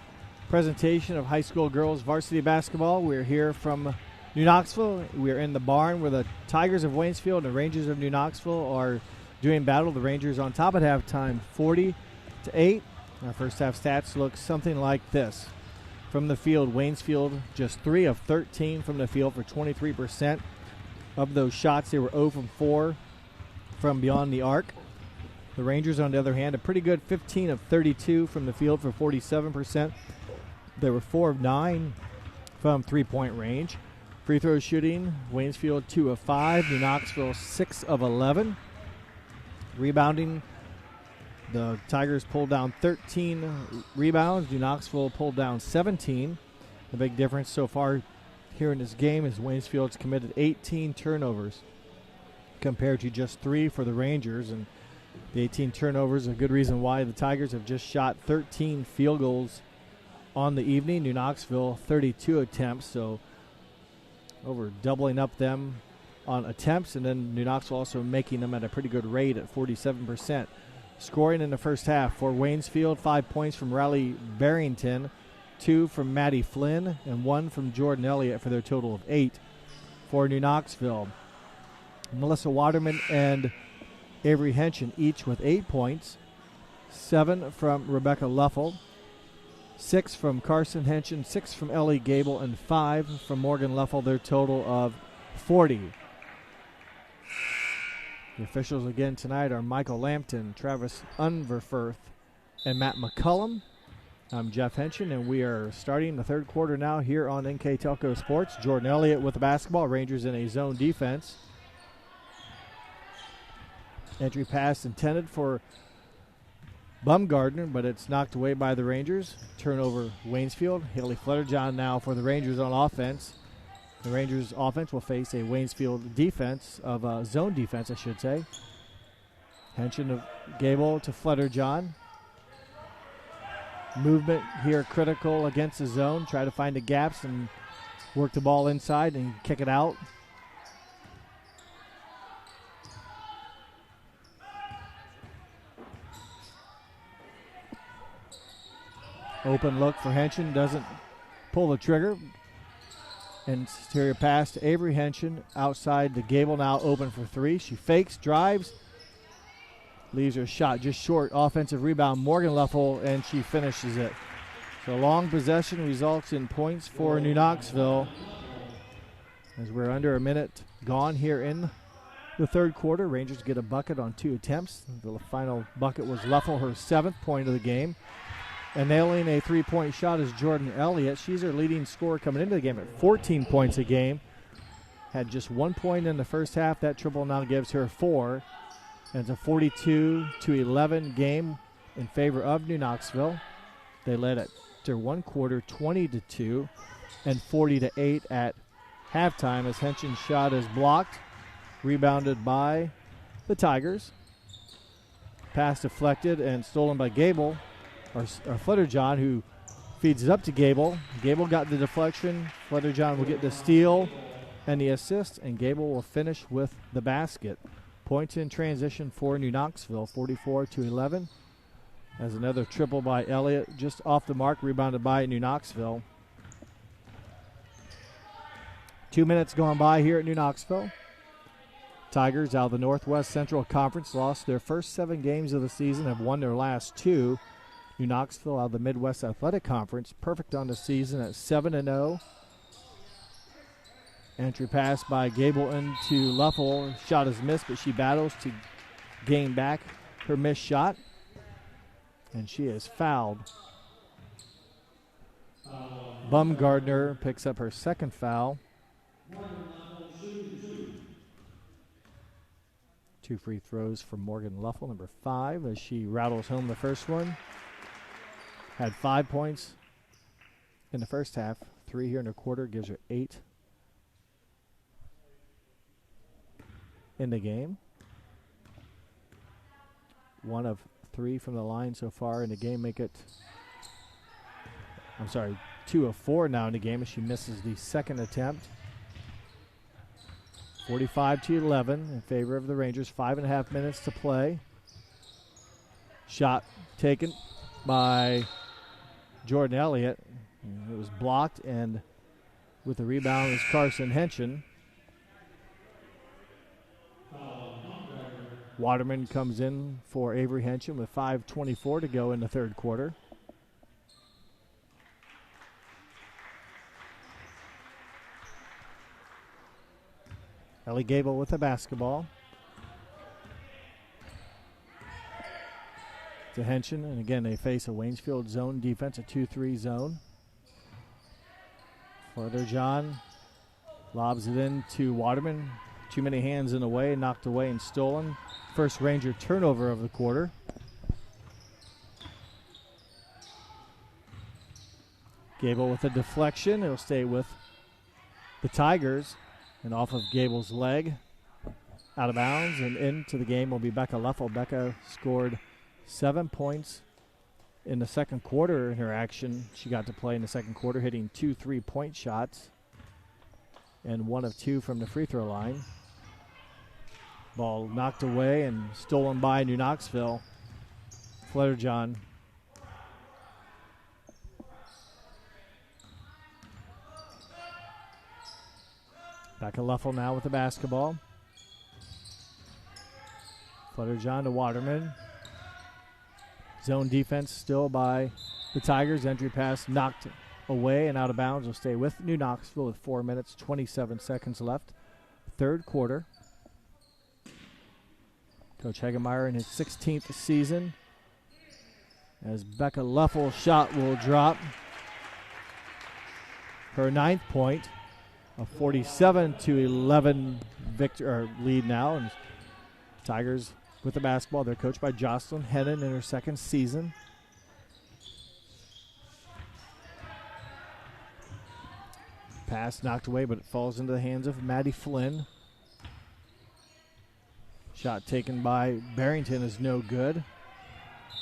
presentation of high school girls varsity basketball. We're here from New Knoxville. We're in the barn where the Tigers of Waynesfield and the Rangers of New Knoxville are doing battle. The Rangers on top at halftime, 40-8. Our first half stats look something like this. From the field, Waynesfield just 3 of 13 from the field for 23%. Of those shots, they were 0 from 4 from beyond the arc. The Rangers, on the other hand, a pretty good 15 of 32 from the field for 47%. They were 4 of 9 from three-point range. Free throw shooting, Waynesfield 2 of 5, New Knoxville 6 of 11. Rebounding, the Tigers pulled down 13 rebounds. New Knoxville pulled down 17. The big difference so far here in this game is Waynesfield's committed 18 turnovers compared to just 3 for the Rangers. And the 18 turnovers is a good reason why the Tigers have just shot 13 field goals on the evening. New Knoxville 32 attempts, so over doubling up them on attempts, and then New Knoxville also making them at a pretty good rate at 47%. Scoring in the first half for Waynesfield, 5 points from Riley Barrington, 2 from Maddie Flynn, and 1 from Jordan Elliott for their total of 8 for New Knoxville. Melissa Waterman and Avery Henson each with 8 points, 7 from Rebecca Luffel, 6 from Carson Henson, 6 from Ellie Gable, and 5 from Morgan Luffel, their total of 40. The officials again tonight are Michael Lampton, Travis Unverfirth, and Matt McCullum. I'm Jeff Henson, and we are starting the third quarter now here on NKTelco Sports. Jordan Elliott with the basketball. Rangers in a zone defense. Entry pass intended for Bumgardner, but it's knocked away by the Rangers. Turnover Waynesfield. Haley Flutterjohn now for the Rangers on offense. The Rangers offense will face a Waynesfield defense, zone defense, I should say. Henson of Gable to Flutterjohn. Movement here critical against the zone. Try to find the gaps and work the ball inside and kick it out. Open look for Henson. Doesn't pull the trigger. Interior pass to Avery Henson. Outside to Gable, now open for 3. She fakes, drives, leaves her shot just short. Offensive rebound, Morgan Leffel, and she finishes it. So long possession results in points for New Knoxville as we're under a minute gone here in the third quarter. Rangers get a bucket on 2 attempts. The final bucket was Leffel, her 7th point of the game. And nailing a 3-point shot is Jordan Elliott. She's her leading scorer coming into the game at 14 points a game. Had just 1 point in the first half. That triple now gives her 4. And it's a 42-11 game in favor of New Knoxville. They led after one quarter 20-2 and 40-8 at halftime as Henson's shot is blocked. Rebounded by the Tigers. Pass deflected and stolen by Gable, or Flutterjohn, who feeds it up to Gable. Gable got the deflection. Flutterjohn will get the steal and the assist, and Gable will finish with the basket. Points in transition for New Knoxville, 44-11. As another triple by Elliott, just off the mark, rebounded by New Knoxville. 2 minutes gone by here at New Knoxville. Tigers out of the Northwest Central Conference lost their first 7 games of the season, have won their last 2. New Knoxville out of the Midwest Athletic Conference, perfect on the season at 7-0. Entry pass by Gable into Leffel. Shot is missed, but she battles to gain back her missed shot. And she is fouled. Bumgardner picks up her 2nd foul. 2 free throws for Morgan Leffel, number 5, as she rattles home the first one. Had 5 points in the first half. 3 here in the quarter gives her 8 in the game. 1 of 3 from the line so far in the game make it, 2 of 4 now in the game as she misses the 2nd attempt. 45-11 in favor of the Rangers. 5.5 minutes to play. Shot taken by Jordan Elliott. It was blocked, and with the rebound is Carson Henson. Waterman comes in for Avery Henson with 5:24 to go in the third quarter. Ellie Gable with the basketball. To Henson, and again they face a Waynesfield zone defense, a 2-3 zone. Flutterjohn lobs it in to Waterman. Too many hands in the way, knocked away and stolen. First Ranger turnover of the quarter. Gable with a deflection. It'll stay with the Tigers. And off of Gable's leg, out of bounds, and into the game will be Becca Leffel. Becca scored 7 points in the second quarter in her action. She got to play in the second quarter, hitting 2 3-point shots and 1 of 2 from the free throw line. Ball knocked away and stolen by New Knoxville. Flutterjohn. Becca Leffel now with the basketball. Flutterjohn to Waterman. Zone defense still by the Tigers. Entry pass knocked away and out of bounds. Will stay with New Knoxville with 4 minutes, 27 seconds left. Third quarter. Coach Hagemeyer in his 16th season. As Becca Leffel's shot will drop. Her 9th point. A 47-11 lead now. And Tigers with the basketball. They're coached by Jocelyn Hennon in her 2nd season. Pass knocked away, but it falls into the hands of Maddie Flynn. Shot taken by Barrington is no good.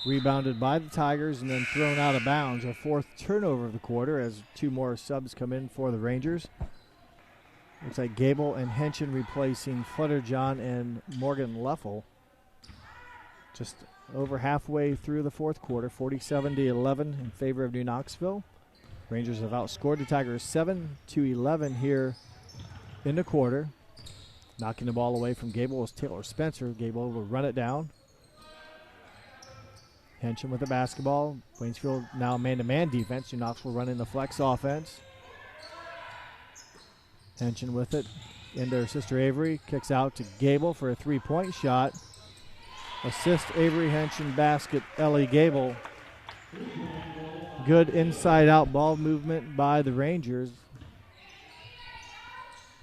Rebounded by the Tigers and then thrown out of bounds. A 4th turnover of the quarter as 2 more subs come in for the Rangers. Looks like Gable and Henson replacing Flutterjohn and Morgan Leffel. Just over halfway through the fourth quarter, 47-11 in favor of New Knoxville. Rangers have outscored the Tigers 7-11 here in the quarter. Knocking the ball away from Gable was Taylor Spencer. Gable will run it down. Henson with the basketball. Waynesfield now man-to-man defense. New Knoxville running the flex offense. Henson with it into her sister Avery. Kicks out to Gable for a three-point shot. Assist Avery Henson, basket Ellie Gable. Good inside-out ball movement by the Rangers.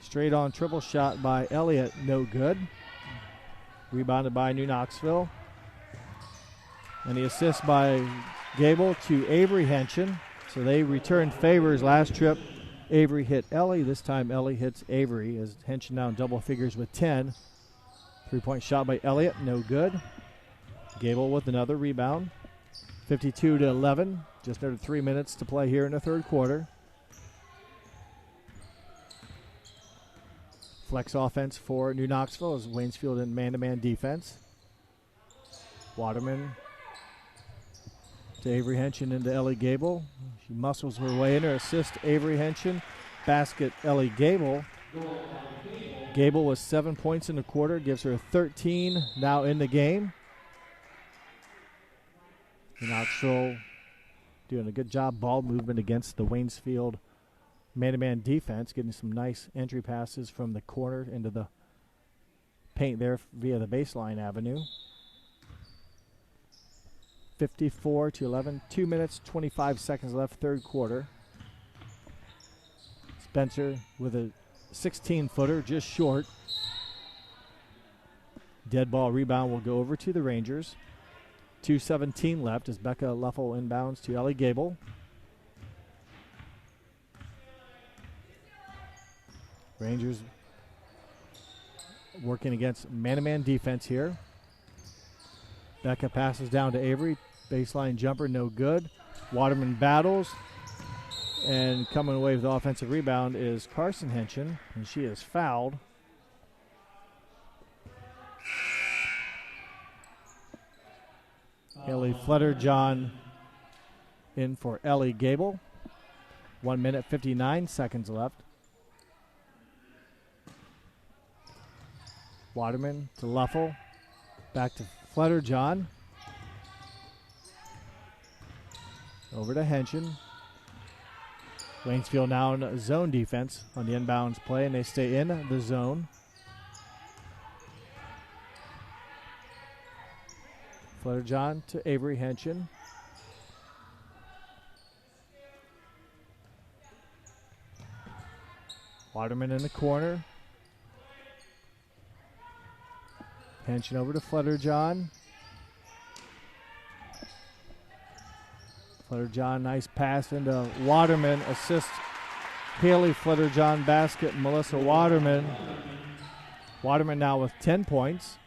Straight on triple shot by Elliott, no good. Rebounded by New Knoxville. And the assist by Gable to Avery Henson. So they returned favors last trip. Avery hit Ellie. This time Ellie hits Avery as Henson now in double figures with 10. Three-point shot by Elliott, no good. Gable with another rebound. 52-11. Just under 3 minutes to play here in the third quarter. Flex offense for New Knoxville as Waynesfield in man-to-man defense. Waterman to Avery Henson into Ellie Gable. She muscles her way in. Her assist, Avery Henson. Basket, Ellie Gable. Gable was 7 points in the quarter. Gives her 13 now in the game. New Knoxville doing a good job ball movement against the Waynesfield man-to-man defense. Getting some nice entry passes from the corner into the paint there via the baseline avenue. 54-11, 2 minutes, 25 seconds left, third quarter. Spencer with a 16-footer, just short. Dead ball rebound will go over to the Rangers. 2:17 left as Becca Luffel inbounds to Ellie Gable. Rangers working against man-to-man defense here. Becca passes down to Avery. Baseline jumper, no good. Waterman battles. And coming away with the offensive rebound is Carson Henson, and she is fouled. Haley Fletterjohn in for Ellie Gable. 1 minute, 59 seconds left. Waterman to Luffel. Back to Fletterjohn. Over to Henson. Waynesfield now in zone defense on the inbounds play, and they stay in the zone. Fletterjohn to Avery Henson. Waterman in the corner. Henson over to Fletterjohn. Fletterjohn, nice pass into Waterman. Assist Haley Fletterjohn, basket Melissa Waterman. Waterman now with 10 points.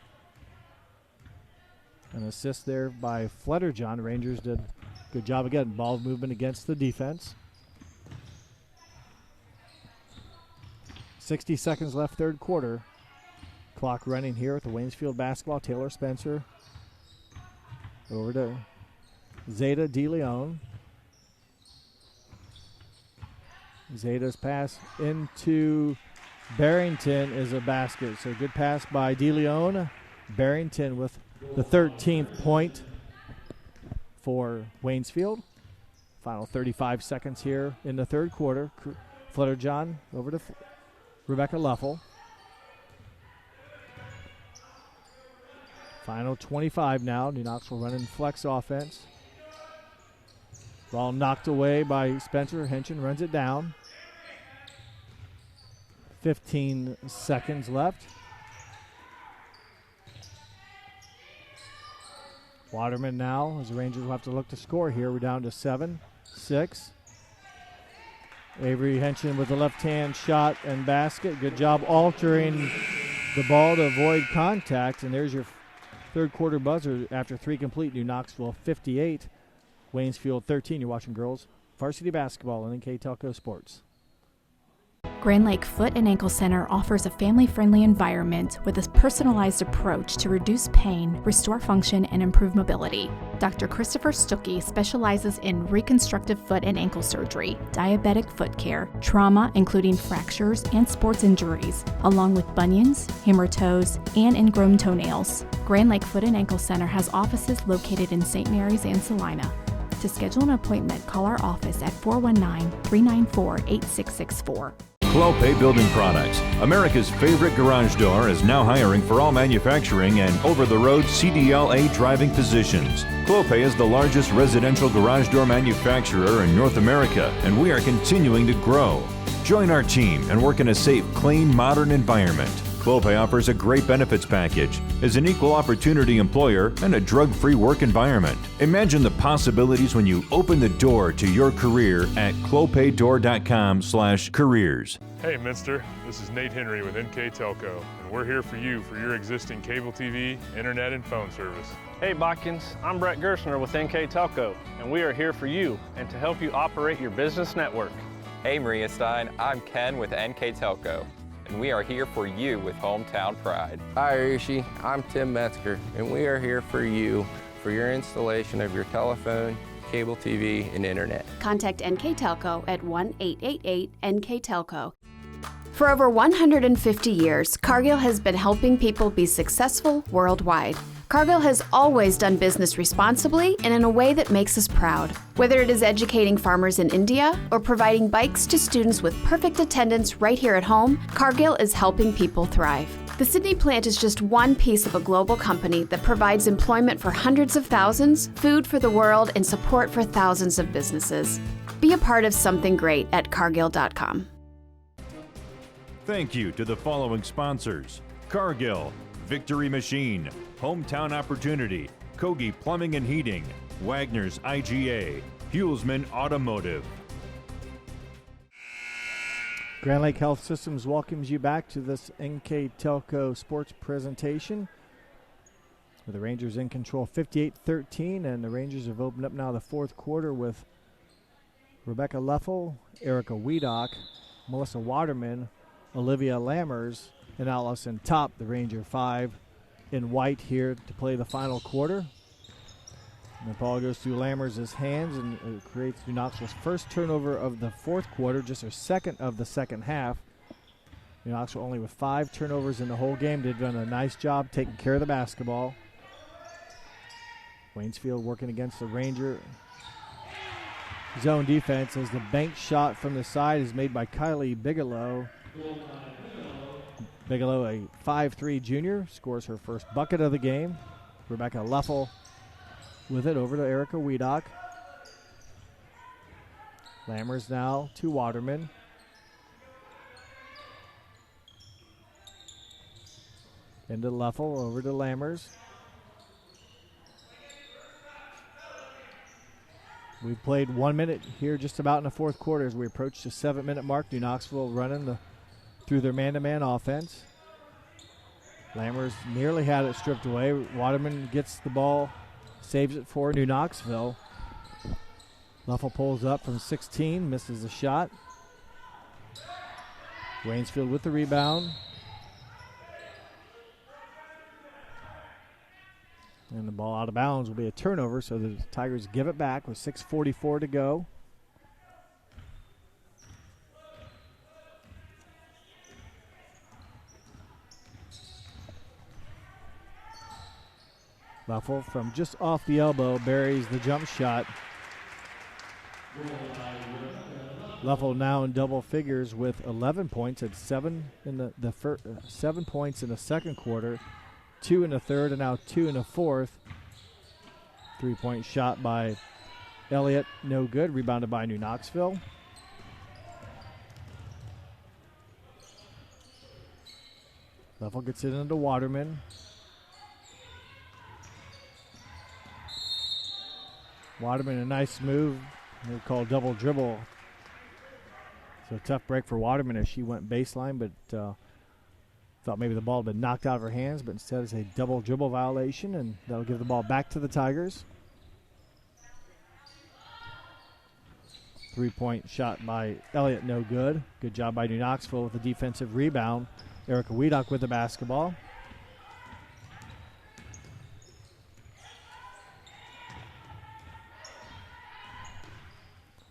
An assist there by Fletterjohn. Rangers did a good job of getting ball movement against the defense. 60 seconds left, third quarter. Clock running here with the Waynesfield basketball. Taylor Spencer over to Zeta DeLeon. Zeta's pass into Barrington is a basket. So good pass by DeLeon. Barrington with the 13th point for Waynesfield. Final 35 seconds here in the third quarter. Fletterjohn over to Rebecca Luffel. Final 25 now. New Knoxville running flex offense. Ball knocked away by Spencer. Henson runs it down. 15 seconds left. Waterman now, as the Rangers will have to look to score here. We're down to 7-6. Avery Henson with the left-hand shot and basket. Good job altering the ball to avoid contact. And there's your third quarter buzzer after 3 complete. New Knoxville 58, Waynesfield 13. You're watching girls varsity basketball on NKTelco Sports. Grand Lake Foot and Ankle Center offers a family-friendly environment with a personalized approach to reduce pain, restore function, and improve mobility. Dr. Christopher Stuckey specializes in reconstructive foot and ankle surgery, diabetic foot care, trauma including fractures and sports injuries, along with bunions, hammer toes, and ingrown toenails. Grand Lake Foot and Ankle Center has offices located in St. Mary's and Salina. To schedule an appointment, call our office at 419-394-8664. Clopay Building Products, America's favorite garage door, is now hiring for all manufacturing and over-the-road CDLA driving positions. Clopay is the largest residential garage door manufacturer in North America, and we are continuing to grow. Join our team and work in a safe, clean, modern environment. Clopay offers a great benefits package, is an equal opportunity employer, and a drug-free work environment. Imagine the possibilities when you open the door to your career at clopaydoor.com/careers. Hey Minster, this is Nate Henry with NKTelco, and we're here for you for your existing cable TV, internet, and phone service. Hey Botkins, I'm Brett Gerstner with NKTelco, and we are here for you and to help you operate your business network. Hey Maria Stein, I'm Ken with NKTelco, and we are here for you with hometown pride. Hi Rishi, I'm Tim Metzger, and we are here for you for your installation of your telephone, cable TV, and internet. Contact NKTelco at 1-888-NKTelco. For over 150 years, Cargill has been helping people be successful worldwide. Cargill has always done business responsibly and in a way that makes us proud. Whether it is educating farmers in India or providing bikes to students with perfect attendance right here at home, Cargill is helping people thrive. The Sydney plant is just one piece of a global company that provides employment for hundreds of thousands, food for the world, and support for thousands of businesses. Be a part of something great at Cargill.com. Thank you to the following sponsors: Cargill, Victory Machine, Hometown Opportunity, Kogi Plumbing and Heating, Wagner's IGA, Hulsman Automotive. Grand Lake Health Systems welcomes you back to this NKTelco sports presentation. With the Rangers in control 58-13, and the Rangers have opened up now the fourth quarter with Rebecca Leffel, Erica Wiedock, Melissa Waterman, Olivia Lammers, and Allison Top, the Ranger 5 in white here to play the final quarter. And the ball goes through Lammers' hands and it creates New Knoxville's first turnover of the fourth quarter, just her second of the second half. New Knoxville only with 5 turnovers in the whole game. They've done a nice job taking care of the basketball. Waynesfield working against the Ranger zone defense as the bank shot from the side is made by Kylie Bigelow. Bigelow, a 5'3" junior, scores her first bucket of the game. Rebecca Leffel with it over to Erica Wiedock. Lammers now to Waterman. Into Leffel, over to Lammers. We've played 1 minute here just about in the fourth quarter as we approach the 7-minute mark. New Knoxville running through their man-to-man offense. Lammers nearly had it stripped away. Waterman gets the ball, saves it for New Knoxville. Leffel pulls up from 16, misses the shot. Waynesfield with the rebound. And the ball out of bounds will be a turnover, so the Tigers give it back with 6:44 to go. Leffel from just off the elbow buries the jump shot. Leffel now in double figures with 11 points at 7 in the 7 points in the second quarter, 2 in the third, and now 2 in the fourth. 3-point shot by Elliott, no good. Rebounded by New Knoxville. Leffel gets it into Waterman. Waterman, a nice move. They call double dribble. So a tough break for Waterman as she went baseline, but thought maybe the ball had been knocked out of her hands, but instead it's a double dribble violation, and that'll give the ball back to the Tigers. 3-point shot by Elliott, no good. Good job by New Knoxville with the defensive rebound. Erica Wiedock with the basketball.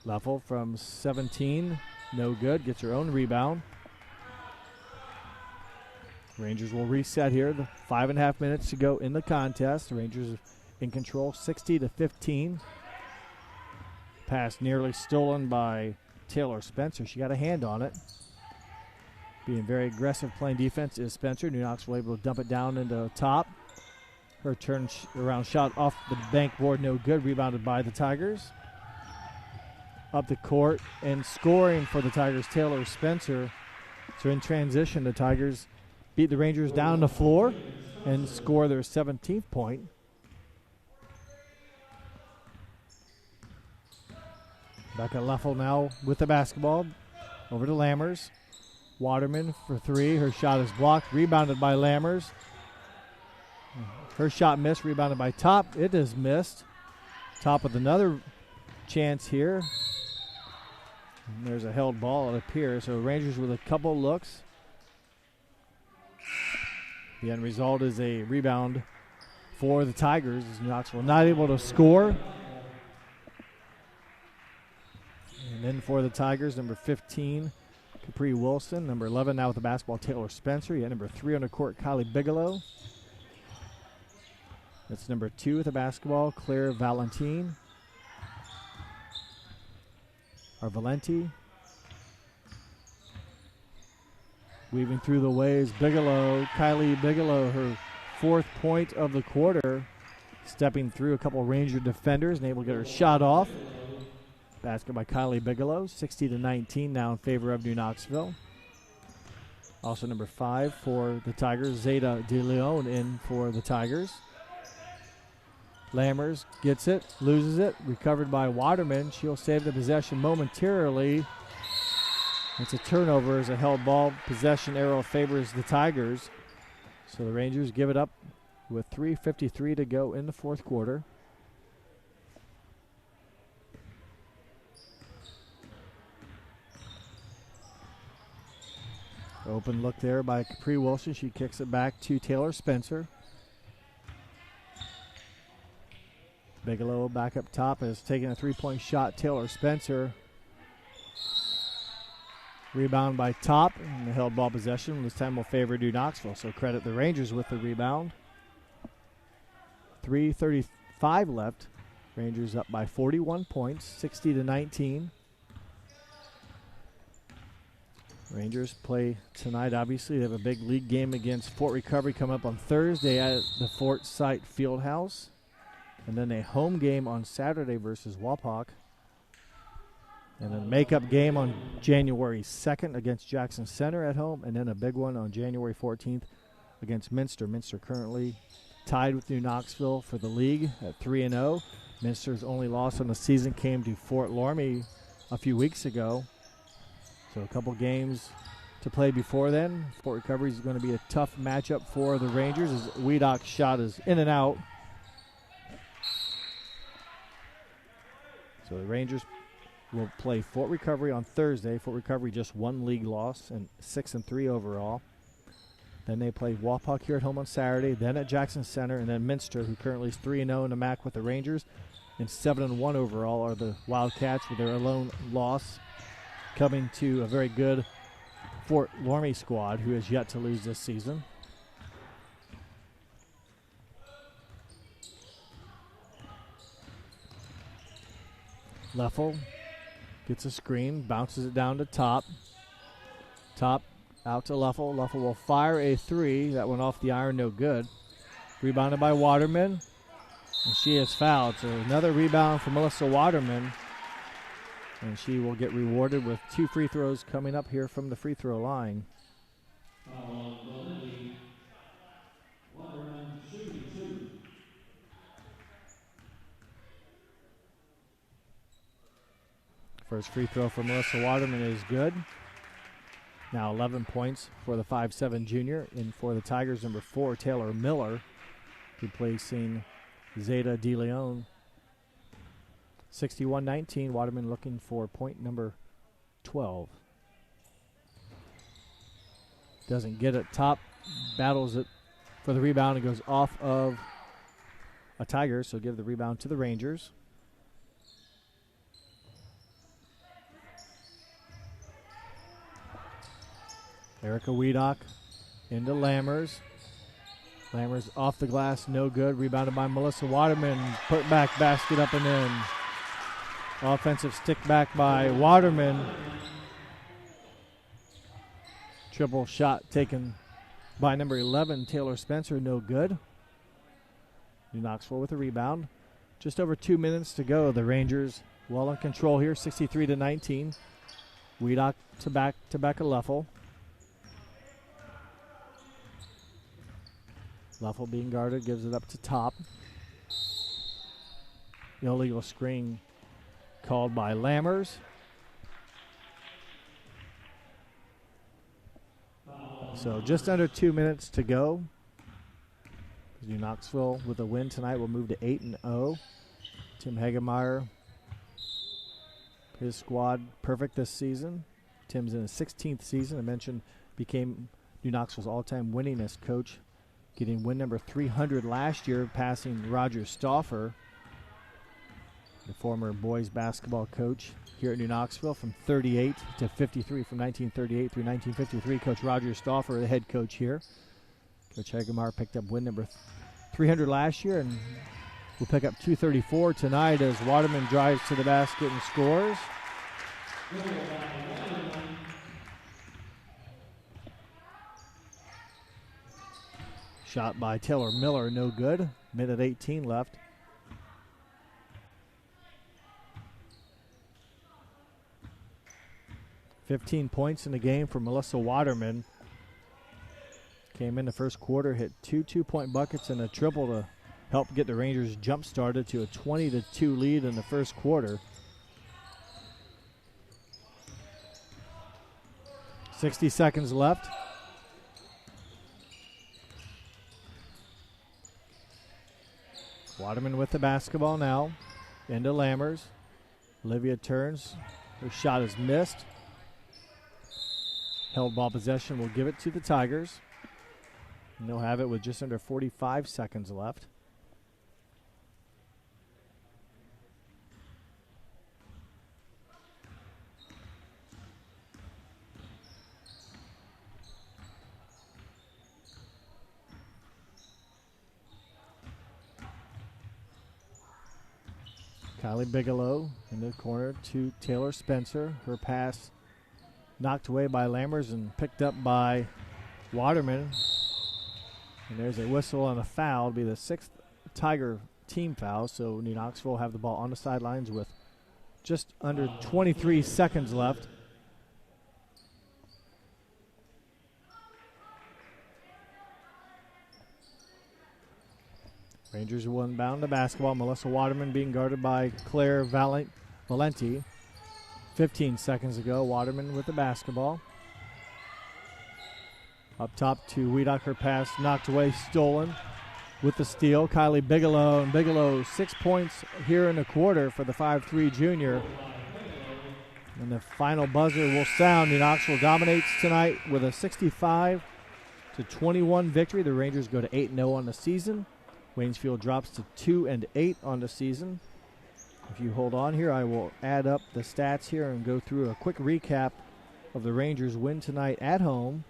Leffel from 17, no good. Gets her own rebound. Rangers will reset here. The 5.5 minutes to go in the contest. The Rangers in control, 60-15. Pass nearly stolen by Taylor Spencer. She got a hand on it. Being very aggressive playing defense is Spencer. New Knoxville able to dump it down into the top. Her turn around shot off the bank board, no good. Rebounded by the Tigers. Up the court and scoring for the Tigers, Taylor Spencer. So in transition, the Tigers beat the Rangers down the floor and score their 17th point. Becca Leffel now with the basketball. Over to Lammers. Waterman for three. Her shot is blocked. Rebounded by Lammers. Her shot missed. Rebounded by Top. It is missed. Top with another chance here. And there's a held ball, it appears. So Rangers with a couple looks. The end result is a rebound for the Tigers. Knoxville not able to score. And then for the Tigers, number 15, Capri Wilson. Number 11 now with the basketball, Taylor Spencer. Yeah, number 3 on the court, Kylie Bigelow. That's number 2 with the basketball, Claire Valentine. Or Valenti. Weaving through the waves, Bigelow, Kylie Bigelow, her 4th point of the quarter. Stepping through a couple Ranger defenders and able to get her shot off. Basket by Kylie Bigelow, 60-19 now in favor of New Knoxville. Also number 5 for the Tigers, Zeta De Leon in for the Tigers. Lammers gets it, loses it, recovered by Waterman. She'll save the possession momentarily. It's a turnover as a held ball. Possession arrow favors the Tigers. So the Rangers give it up with 3:53 to go in the 4th quarter. Open look there by Capri Wilson. She kicks it back to Taylor Spencer. Bigelow back up top is taking a 3-point shot. Taylor Spencer. Rebound by Top. And the held ball possession this time will favor New Knoxville. So credit the Rangers with the rebound. 3:35 left. Rangers up by 41 points, 60-19. Rangers play tonight, obviously. They have a big league game against Fort Recovery coming up on Thursday at the Fort Site Fieldhouse. And then a home game on Saturday versus Wapak. And then a makeup game on January 2nd against Jackson Center at home. And then a big one on January 14th against Minster. Minster currently tied with New Knoxville for the league at 3-0. Minster's only loss on the season came to Fort Loramie a few weeks ago. So a couple games to play before then. Fort Recovery is going to be a tough matchup for the Rangers as Wiedock's shot is in and out. So the Rangers will play Fort Recovery on Thursday. Fort Recovery just 1 league loss and 6-3 overall. Then they play Wapak here at home on Saturday, then at Jackson Center, and then Minster, who currently is 3-0 in the MAC with the Rangers, and 7-1 overall are the Wildcats with their lone loss coming to a very good Fort Loramie squad who has yet to lose this season. Leffel gets a screen, bounces it down to Top. Top out to Leffel. Leffel will fire a 3. That went off the iron, no good. Rebounded by Waterman, and she is fouled. So another rebound for Melissa Waterman, and she will get rewarded with 2 free throws coming up here from the free throw line. First free throw for Melissa Waterman is good. Now 11 points for the 5'7 junior. And for the Tigers, number 4, Taylor Miller, replacing Zeta De Leon. 61-19, Waterman looking for point number 12. Doesn't get it top, battles it for the rebound and goes off of a Tiger, so give the rebound to the Rangers. Erica Wiedock into Lammers. Lammers off the glass, no good. Rebounded by Melissa Waterman. Put back, basket up and in. Offensive stick back by Waterman. Triple shot taken by number 11, Taylor Spencer, no good. New Knoxville with a rebound. Just over 2 minutes to go. The Rangers well in control here, 63-19. Wiedock to Becca Leffel. Leffel being guarded, gives it up to top. Illegal screen called by Lammers. So just under 2 minutes to go. New Knoxville with a win tonight will move to 8-0. Tim Hagemeyer, his squad perfect this season. Tim's in his 16th season. I mentioned became New Knoxville's all-time winningest coach, getting win number 300 last year, passing Roger Stauffer, the former boys basketball coach here at New Knoxville, from 38 to 53, from 1938 through 1953. Coach Roger Stauffer, the head coach here. Coach Hagemeyer picked up win number 300 last year and will pick up 234 tonight as Waterman drives to the basket and scores. Shot by Taylor Miller, no good. Minute 18 left. $15 points in the game for Melissa Waterman. Came in the first quarter, hit two two-point buckets and a triple to help get the Rangers jump-started to a 20-2 lead in the first quarter. 60 seconds left. Waterman with the basketball now. Into Lammers. Olivia turns. Her shot is missed. Held ball possession will give it to the Tigers. And they'll have it with just under 45 seconds left. Kylie Bigelow in the corner to Taylor Spencer. Her pass knocked away by Lammers and picked up by Waterman. And there's a whistle on a foul. It'll be the 6th Tiger team foul. So New Knoxville will have the ball on the sidelines with just under 23 seconds left. Rangers will inbound the basketball. Melissa Waterman being guarded by Claire Valenti. 15 seconds ago, Waterman with the basketball. Up top to Wiedock, her pass knocked away, stolen with the steal. Kylie Bigelow, and Bigelow 6 points here in the quarter for the 5'3" junior. And the final buzzer will sound. New Knoxville dominates tonight with a 65-21 victory. The Rangers go to 8-0 on the season. Waynesfield drops to 2-8 on the season. If you hold on here, I will add up the stats here and go through a quick recap of the Rangers' win tonight at home.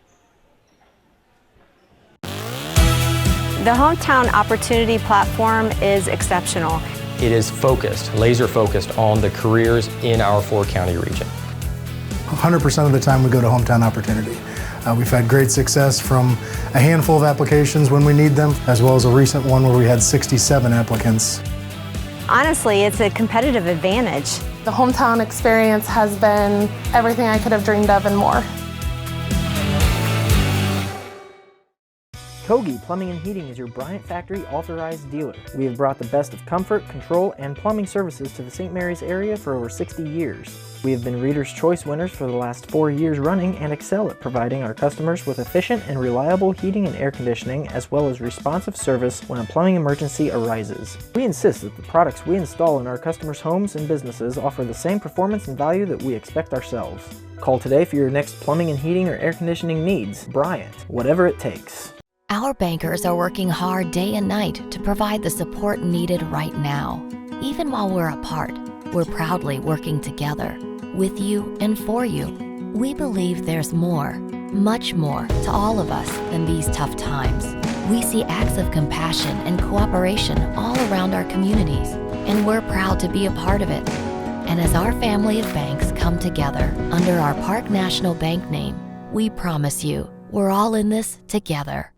The Hometown Opportunity Platform is exceptional. It is focused, laser focused on the careers in our 4-county region. 100% of the time we go to Hometown Opportunity. We've had great success from a handful of applications when we need them, as well as a recent one where we had 67 applicants. Honestly, it's a competitive advantage. The hometown experience has been everything I could have dreamed of and more. Togi Plumbing and Heating is your Bryant Factory authorized dealer. We have brought the best of comfort, control, and plumbing services to the St. Mary's area for over 60 years. We have been Reader's Choice winners for the last 4 years running and excel at providing our customers with efficient and reliable heating and air conditioning, as well as responsive service when a plumbing emergency arises. We insist that the products we install in our customers' homes and businesses offer the same performance and value that we expect ourselves. Call today for your next plumbing and heating or air conditioning needs. Bryant, whatever it takes. Our bankers are working hard day and night to provide the support needed right now. Even while we're apart, we're proudly working together, with you and for you. We believe there's more, much more, to all of us than these tough times. We see acts of compassion and cooperation all around our communities, and we're proud to be a part of it. And as our family of banks come together under our Park National Bank name, we promise you, we're all in this together.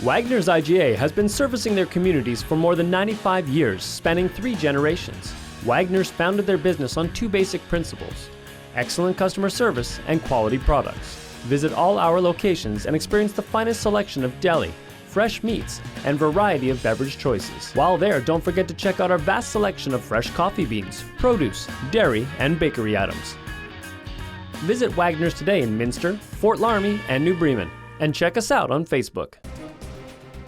Wagner's IGA has been servicing their communities for more than 95 years, spanning 3 generations. Wagner's founded their business on 2 basic principles: excellent customer service and quality products. Visit all our locations and experience the finest selection of deli, fresh meats, and variety of beverage choices. While there, don't forget to check out our vast selection of fresh coffee beans, produce, dairy, and bakery items. Visit Wagner's today in Minster, Fort Laramie, and New Bremen, and check us out on Facebook.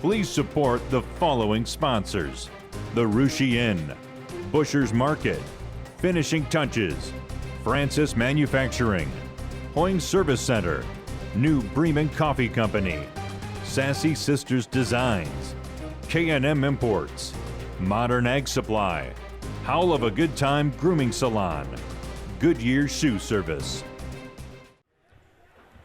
Please support the following sponsors: The Rushi Inn, Busher's Market, Finishing Touches, Francis Manufacturing, Hoying Service Center, New Bremen Coffee Company, Sassy Sisters Designs, K&M Imports, Modern Ag Supply, Howl of a Good Time Grooming Salon, Goodyear Shoe Service.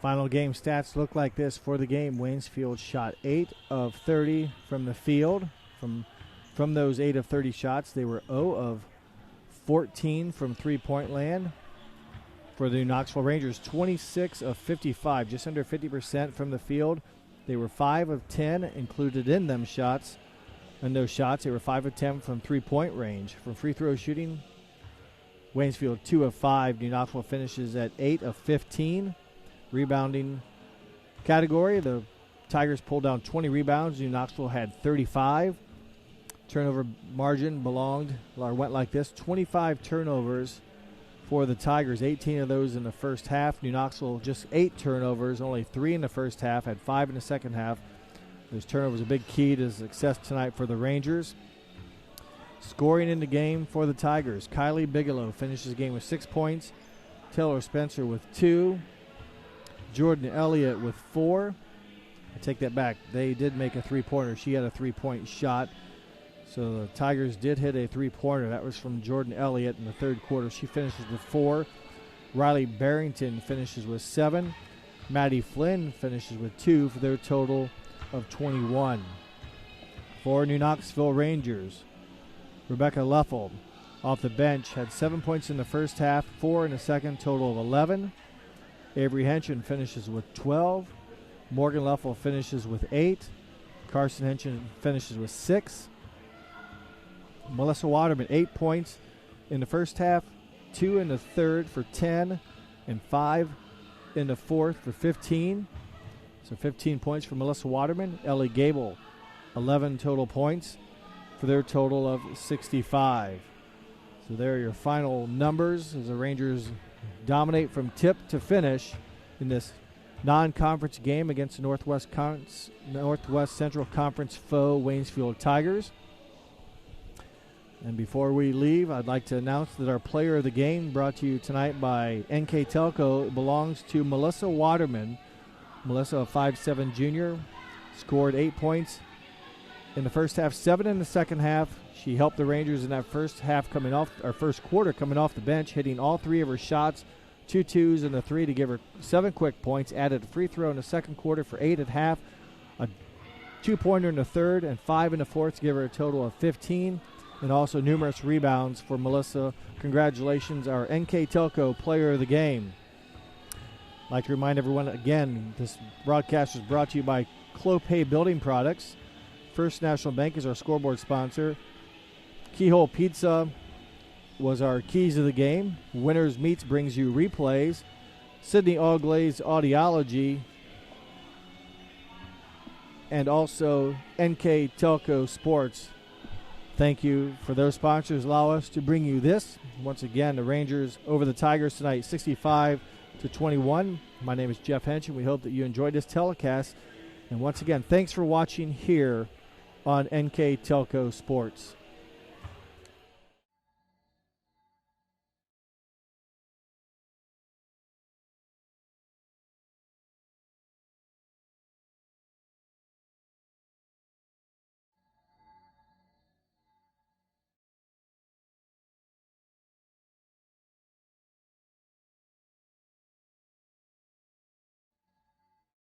Final game stats look like this for the game. Waynesfield shot 8 of 30 from the field. From those 8 of 30 shots, they were 0 of 14 from three-point land. For the Knoxville Rangers, 26 of 55, just under 50% from the field. They were 5 of 10 included in them shots. And those shots, they were 5 of 10 from three-point range. From free throw shooting, Waynesfield 2 of 5. New Knoxville finishes at 8 of 15. Rebounding category, the Tigers pulled down 20 rebounds. New Knoxville had 35. Turnover margin went like this: 25 turnovers for the Tigers, 18 of those in the first half. New Knoxville just 8 turnovers, only 3 in the first half, had 5 in the second half. Those turnovers a big key to success tonight for the Rangers. Scoring in the game for the Tigers: Kylie Bigelow finishes the game with 6 points. Taylor Spencer with 2. Jordan Elliott with 4. I take that back. They did make a three-pointer. She had a three-point shot. So the Tigers did hit a three-pointer. That was from Jordan Elliott in the third quarter. She finishes with 4. Riley Barrington finishes with 7. Maddie Flynn finishes with 2 for their total of 21. For New Knoxville Rangers, Rebecca Leffel off the bench had 7 points in the first half, 4 in the second, total of 11. Avery Henson finishes with 12. Morgan Leffel finishes with 8. Carson Henson finishes with 6. Melissa Waterman, 8 points in the first half, 2 in the third for 10, and 5 in the fourth for 15. So 15 points for Melissa Waterman. Ellie Gable, 11 total points for their total of 65. So there are your final numbers as the Rangers dominate from tip to finish in this non-conference game against the Northwest Central Conference foe Waynesfield Tigers. And before we leave, I'd like to announce that our player of the game, brought to you tonight by NKTelco, belongs to Melissa Waterman. Melissa, a 5'7" junior, scored 8 points in the first half, 7 in the second half. She helped the Rangers in that first quarter coming off the bench, hitting all 3 of her shots, 2 twos and a 3 to give her 7 quick points. Added a free throw in the second quarter for 8 at half, a 2-pointer in the third, and 5 in the fourth to give her a total of 15. And also numerous rebounds for Melissa. Congratulations, our NKTelco player of the game. I'd like to remind everyone again, this broadcast is brought to you by Clopay Building Products. First National Bank is our scoreboard sponsor. Keyhole Pizza was our keys of the game. Winners Meats brings you replays. Sydney All Glaze Audiology and also NKTelco Sports. Thank you for those sponsors. Allow us to bring you this. Once again, the Rangers over the Tigers tonight, 65-21. My name is Jeff Hench, and we hope that you enjoyed this telecast. And once again, thanks for watching here on NKTelco Sports.